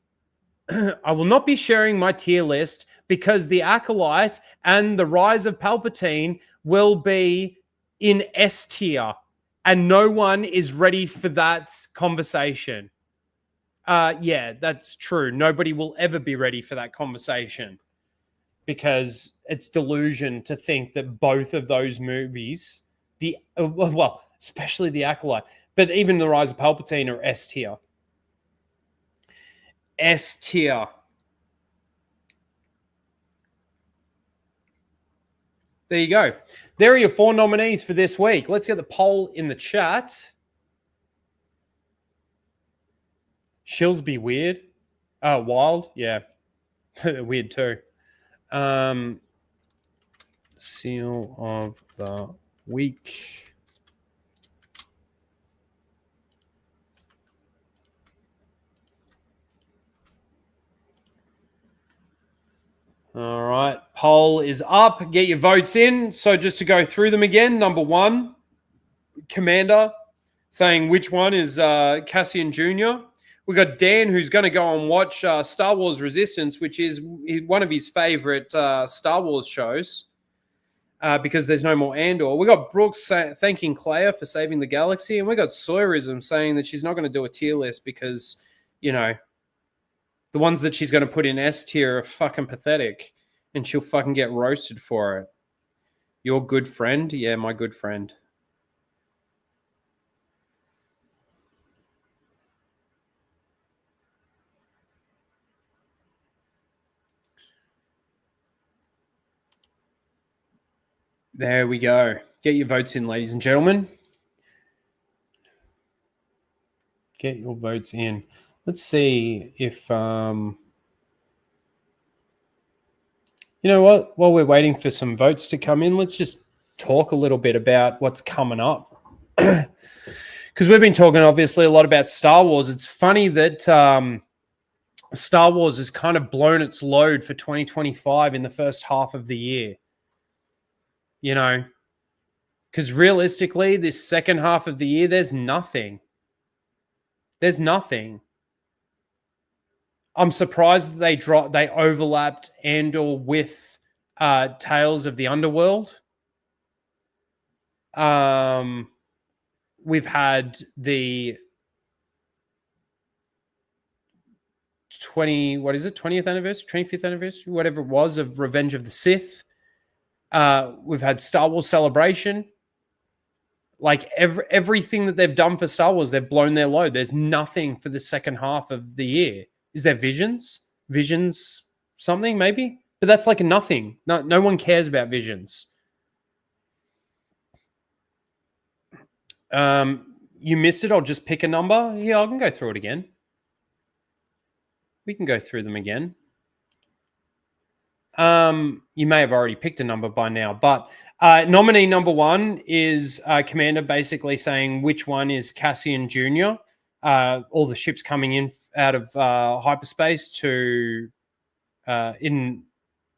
Acolyte and the Rise of Palpatine will be in S tier, and no one is ready for that conversation. Yeah, that's true. Nobody will ever be ready for that conversation because it's delusion to think that both of those movies, especially the Acolyte, but even the Rise of Palpatine are S tier. S tier. There you go. There are your 4 nominees for this week. Let's get the poll in the chat. Shilsby weird. Wild. Yeah. Weird too. Seal of the week. All right, poll is up. Get your votes in. So just to go through them again, number 1, Commander, saying which one is Cassian Jr. We got Dan, who's going to go and watch Star Wars Resistance, which is one of his favorite Star Wars shows because there's no more Andor. We got Brooks thanking Clea for saving the galaxy, and we got Sawyerism saying that she's not going to do a tier list because, you know, the ones that she's going to put in S tier are fucking pathetic, and she'll fucking get roasted for it. Your good friend? Yeah, my good friend. There we go. Get your votes in, ladies and gentlemen. Get your votes in. Let's see if... you know what? While we're waiting for some votes to come in, let's just talk a little bit about what's coming up. Because we've been talking, obviously, a lot about Star Wars. It's funny that Star Wars has kind of blown its load for 2025 in the first half of the year. You know, because realistically, this second half of the year, there's nothing. There's nothing. I'm surprised that they overlapped Andor with Tales of the Underworld. We've had the 20th anniversary, 25th anniversary, whatever it was, of Revenge of the Sith. We've had Star Wars Celebration. Like everything that they've done for Star Wars, they've blown their load. There's nothing for the second half of the year. Is there Visions? Visions something maybe? But that's like a nothing. No one cares about Visions. You missed it. I'll just pick a number. Yeah, I can go through it again. We can go through them again. You may have already picked a number by now, but nominee number 1 is Commander basically saying which one is Cassian Jr. All the ships coming in out of hyperspace to in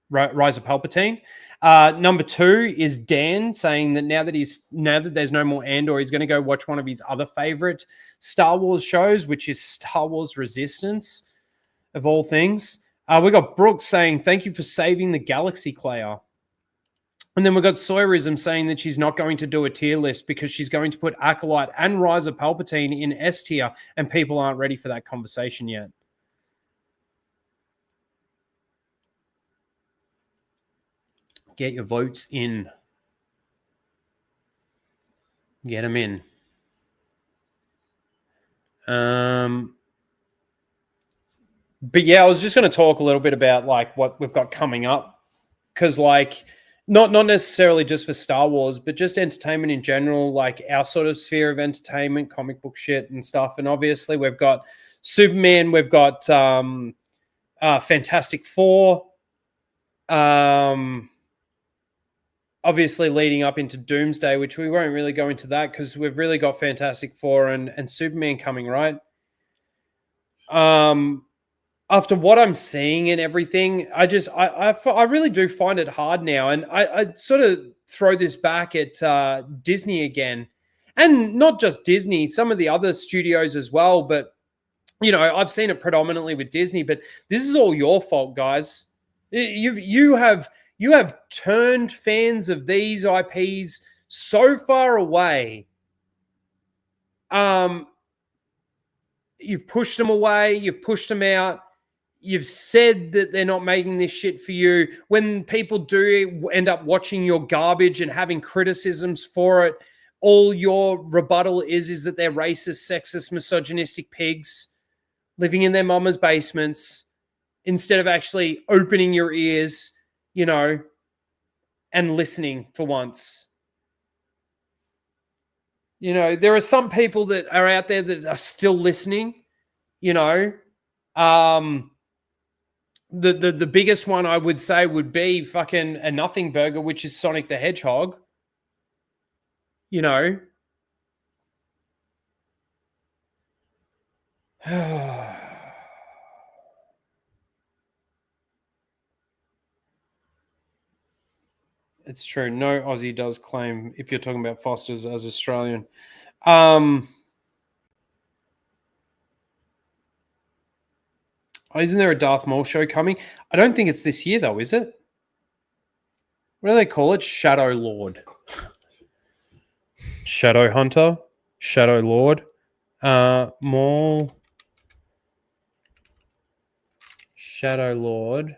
Rise of Palpatine. Number 2 is Dan saying that now that there's no more Andor, he's going to go watch one of his other favorite Star Wars shows, which is Star Wars Resistance, of all things. We got Brooks saying, thank you for saving the galaxy, Clea. And then we got Sawyerism saying that she's not going to do a tier list because she's going to put Acolyte and Rise of Palpatine in S tier, and people aren't ready for that conversation yet. Get your votes in. Get them in. But yeah, I was just going to talk a little bit about like what we've got coming up, because like not necessarily just for Star Wars, but just entertainment in general, like our sort of sphere of entertainment, comic book shit and stuff. And obviously we've got Superman, we've got Fantastic Four, obviously leading up into Doomsday, which we won't really go into that because we've really got Fantastic Four and Superman coming, right? After what I'm seeing and everything, I really do find it hard now. And I sort of throw this back at Disney again. And not just Disney, some of the other studios as well. But, you know, I've seen it predominantly with Disney. But this is all your fault, guys. You have turned fans of these IPs so far away. You've pushed them away. You've pushed them out. You've said that they're not making this shit for you. When people do end up watching your garbage and having criticisms for it, all your rebuttal is that they're racist, sexist, misogynistic pigs living in their mama's basements instead of actually opening your ears, you know, and listening for once. You know, there are some people that are out there that are still listening, you know. The biggest one I would say would be fucking a nothing burger, which is Sonic the Hedgehog. You know. It's true. No Aussie does claim, if you're talking about Foster's as Australian. Oh, isn't there a Darth Maul show coming? I don't think it's this year, though, is it? What do they call it? Shadow Lord. Shadow Hunter? Shadow Lord? Maul. Shadow Lord.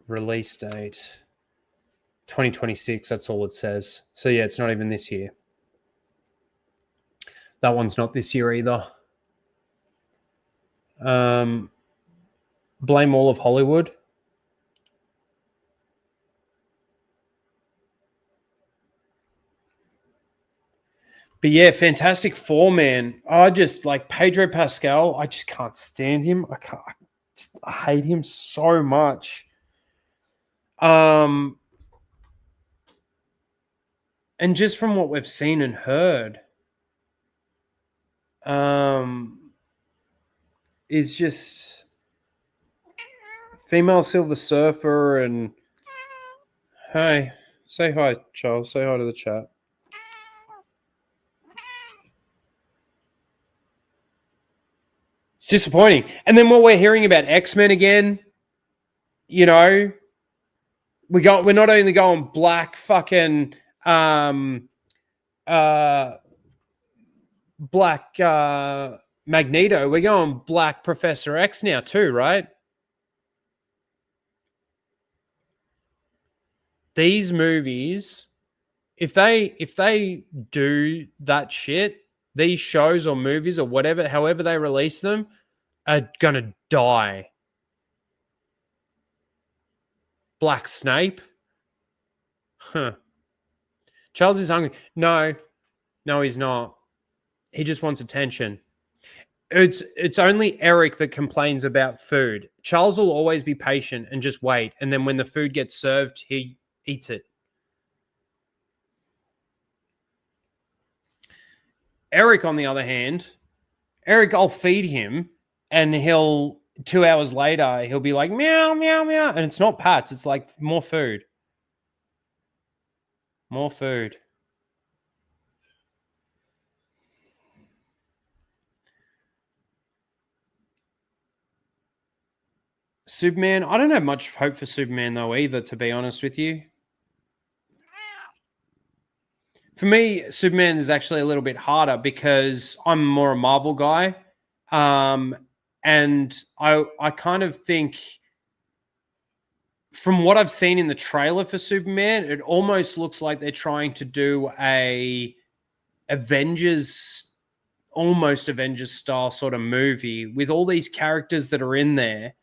Release date. 2026, that's all it says. So yeah, it's not even this year. That one's not this year either. Blame all of Hollywood. But yeah, Fantastic Four, man. I just like Pedro Pascal. I just can't stand him. I hate him so much. And just from what we've seen and heard, is just female Silver Surfer and hey, say hi, Charles. Say hi to the chat. It's disappointing. And then what we're hearing about X-Men again, you know, we're not only going black fucking black Magneto, we're going black Professor X now too, right? These movies, if they do that shit, these shows or movies or whatever, however they release them, are gonna die. Black Snape? Huh. Charles is hungry. No, he's not. He just wants attention. It's only Eric that complains about food. Charles will always be patient and just wait. And then when the food gets served, he eats it. Eric, on the other hand, I'll feed him and 2 hours later, he'll be like, meow, meow, meow. And it's not pats. It's like more food. More food. Superman. I don't have much hope for Superman, though, either, to be honest with you. For me, Superman is actually a little bit harder because I'm more a Marvel guy. And I kind of think, from what I've seen in the trailer for Superman, it almost looks like they're trying to do almost Avengers style sort of movie with all these characters that are in there,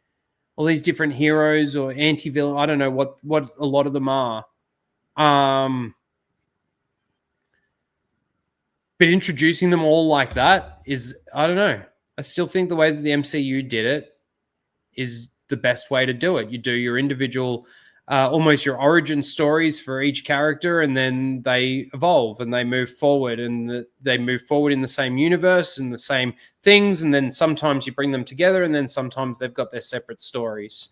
all these different heroes or anti-villain. I don't know what a lot of them are. But introducing them all like that is, I don't know. I still think the way that the MCU did it is the best way to do it. You do your individual, almost your origin stories for each character, and then they evolve and they move forward, and they move forward in the same universe and the same things. And then sometimes you bring them together, and then sometimes they've got their separate stories.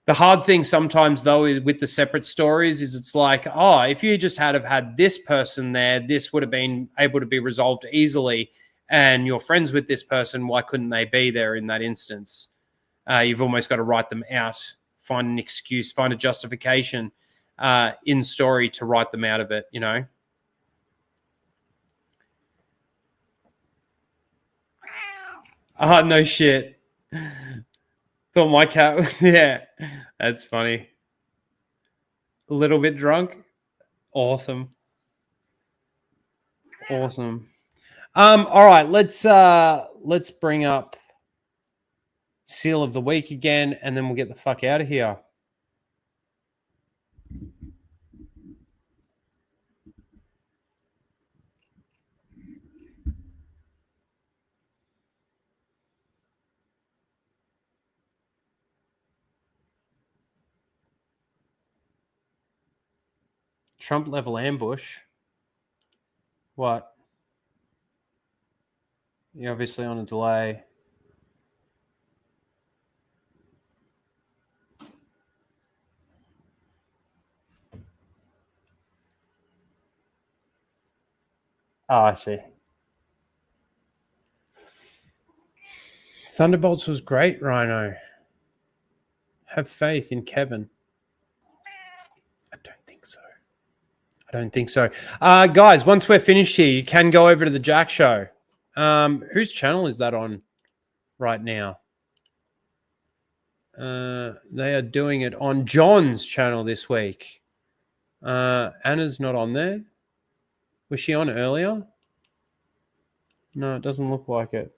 The hard thing sometimes, though, is with the separate stories is it's like, oh, if you just have had this person there, this would have been able to be resolved easily. And you're friends with this person, why couldn't they be there in that instance? You've almost got to write them out, find an excuse, find a justification in story to write them out of it, you know? Oh, no shit. Thought my cat, yeah, that's funny. A little bit drunk. Awesome. Awesome. All right, let's bring up Seal of the Week again, and then we'll get the fuck out of here. Trump level ambush. What? You're obviously on a delay. Oh, I see. Thunderbolts was great, Rhino. Have faith in Kevin. I don't think so. Guys, once we're finished here, you can go over to the Jack Show. Whose channel is that on right now? They are doing it on John's channel this week. Anna's not on there. Was she on earlier? No, it doesn't look like it.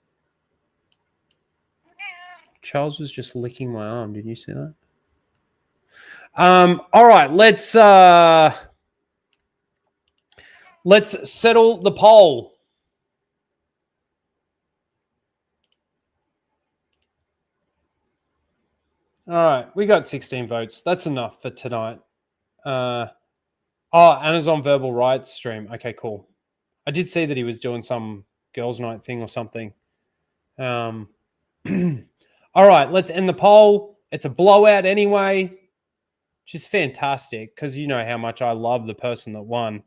Charles was just licking my arm. Did you see that? All right, let's settle the poll. All right, we got 16 votes. That's enough for tonight. Anna's on Verbal Rights stream. Okay, cool. I did see that he was doing some girls' night thing or something. All right, let's end the poll. It's a blowout anyway, which is fantastic because you know how much I love the person that won.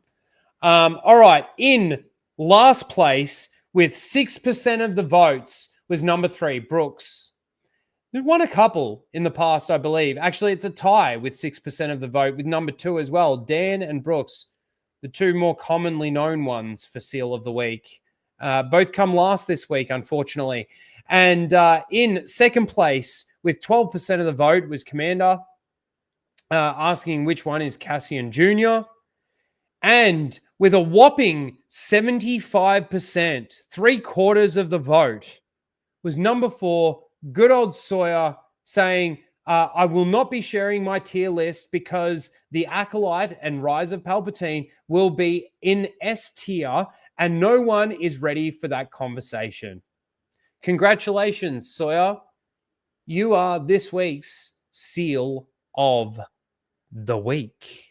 All right, in last place with 6% of the votes was number 3, Brooks. We've won a couple in the past, I believe. Actually, it's a tie with 6% of the vote with number 2 as well. Dan and Brooks, the two more commonly known ones for Seal of the Week. Both come last this week, unfortunately. And in second place with 12% of the vote was Commander, asking which one is Cassian Jr. And with a whopping 75%, 3/4 of the vote, was number 4, good old Sawyer, saying, I will not be sharing my tier list because the Acolyte and Rise of Palpatine will be in S tier and no one is ready for that conversation. Congratulations, Sawyer. You are this week's Seal of the Week.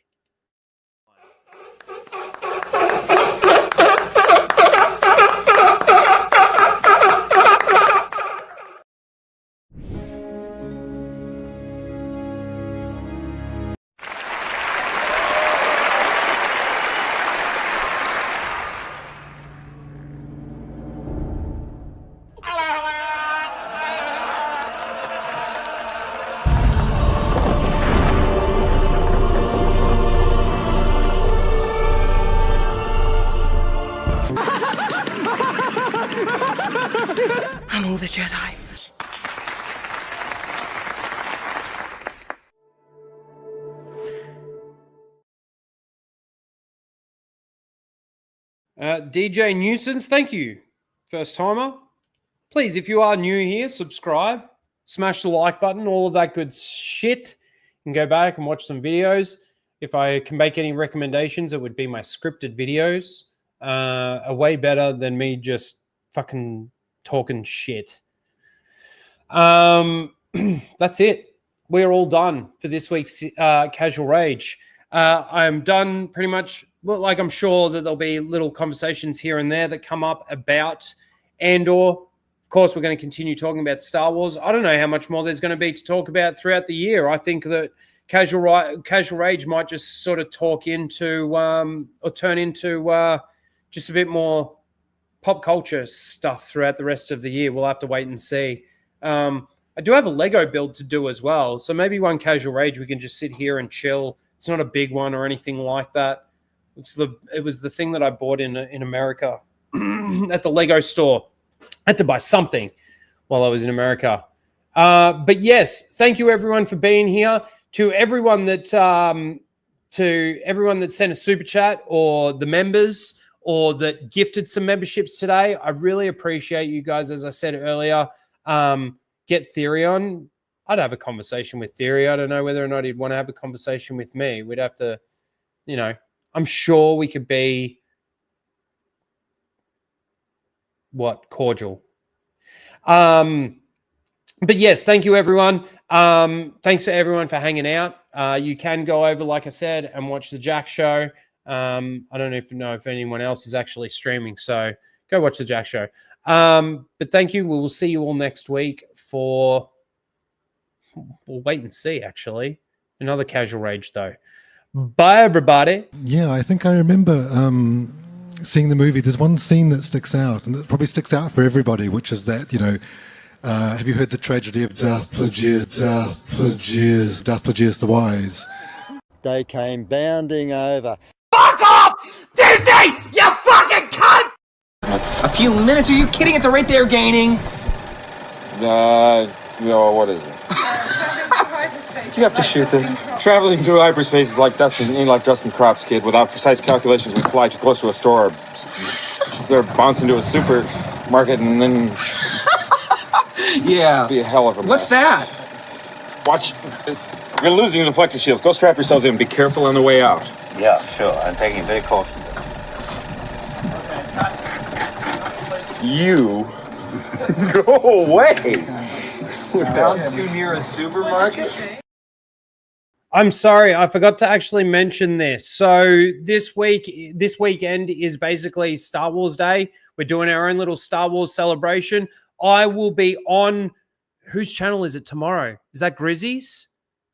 I'm all the Jedi. DJ Nuisance, thank you. First timer. Please, if you are new here, subscribe, smash the like button, all of that good shit. You can go back and watch some videos. If I can make any recommendations, it would be my scripted videos. Are way better than me just fucking talking shit. That's it. We're all done for this week's Casual Rage. I'm done pretty much. Well, like I'm sure that there'll be little conversations here and there that come up about Andor. Of course, we're going to continue talking about Star Wars. I don't know how much more there's going to be to talk about throughout the year. I think that Casual Rage might just sort of talk into or turn into just a bit more pop culture stuff throughout the rest of the year. We'll have to wait and see. I do have a Lego build to do as well. So maybe one Casual Rage, we can just sit here and chill. It's not a big one or anything like that. It was the thing that I bought in America at the Lego store. I had to buy something while I was in America. But yes, thank you everyone for being here. To everyone that sent a super chat or the members or that gifted some memberships today, I really appreciate you guys. As I said earlier, get Theory on. I'd have a conversation with Theory. I don't know whether or not he'd want to have a conversation with me. We'd have to, I'm sure we could be cordial. But yes, thank you everyone. Thanks for everyone for hanging out. You can go over, like I said, and watch the Jack Show. I don't know if anyone else is actually streaming, so go watch the Jack Show. But thank you. We will see you all next week for, we'll wait and see, actually. Another Casual Rage, though. Bye, everybody. Yeah, I think I remember seeing the movie. There's one scene that sticks out, and it probably sticks out for everybody, which is that, Have you heard the tragedy of Darth Plagueis the Wise? They came bounding over. Fuck off! Disney! You fucking cunt! A few minutes? Are you kidding? At the rate they're gaining? No, what is it? You have to shoot this. Traveling through hyperspace is like dusting crops, kid. Without precise calculations, we fly too close to a store. Or bounce into a supermarket and then... Yeah. Be a hell of a mess. What's that? Watch. You're losing the deflector shields. Go strap yourselves in. Be careful on the way out. Yeah, sure. I'm taking it very cautiously. You go away. Bounce too near a supermarket? I'm sorry, I forgot to actually mention this. So this weekend is basically Star Wars Day. We're doing our own little Star Wars celebration. I will be on, whose channel is it tomorrow? Is that Grizzy's?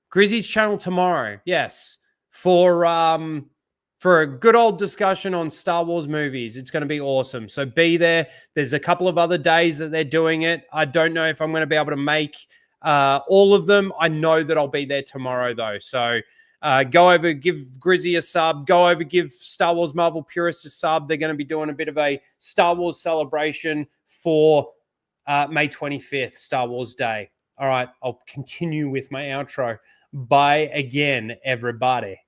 Grizzy's channel tomorrow, yes. For a good old discussion on Star Wars movies. It's going to be awesome. So be there. There's a couple of other days that they're doing it. I don't know if I'm going to be able to make all of them. I know that I'll be there tomorrow, though. So go over, give Grizzy a sub. Go over, give Star Wars Marvel Purist a sub. They're going to be doing a bit of a Star Wars celebration for May 25th, Star Wars Day. All right, I'll continue with my outro. Bye again, everybody.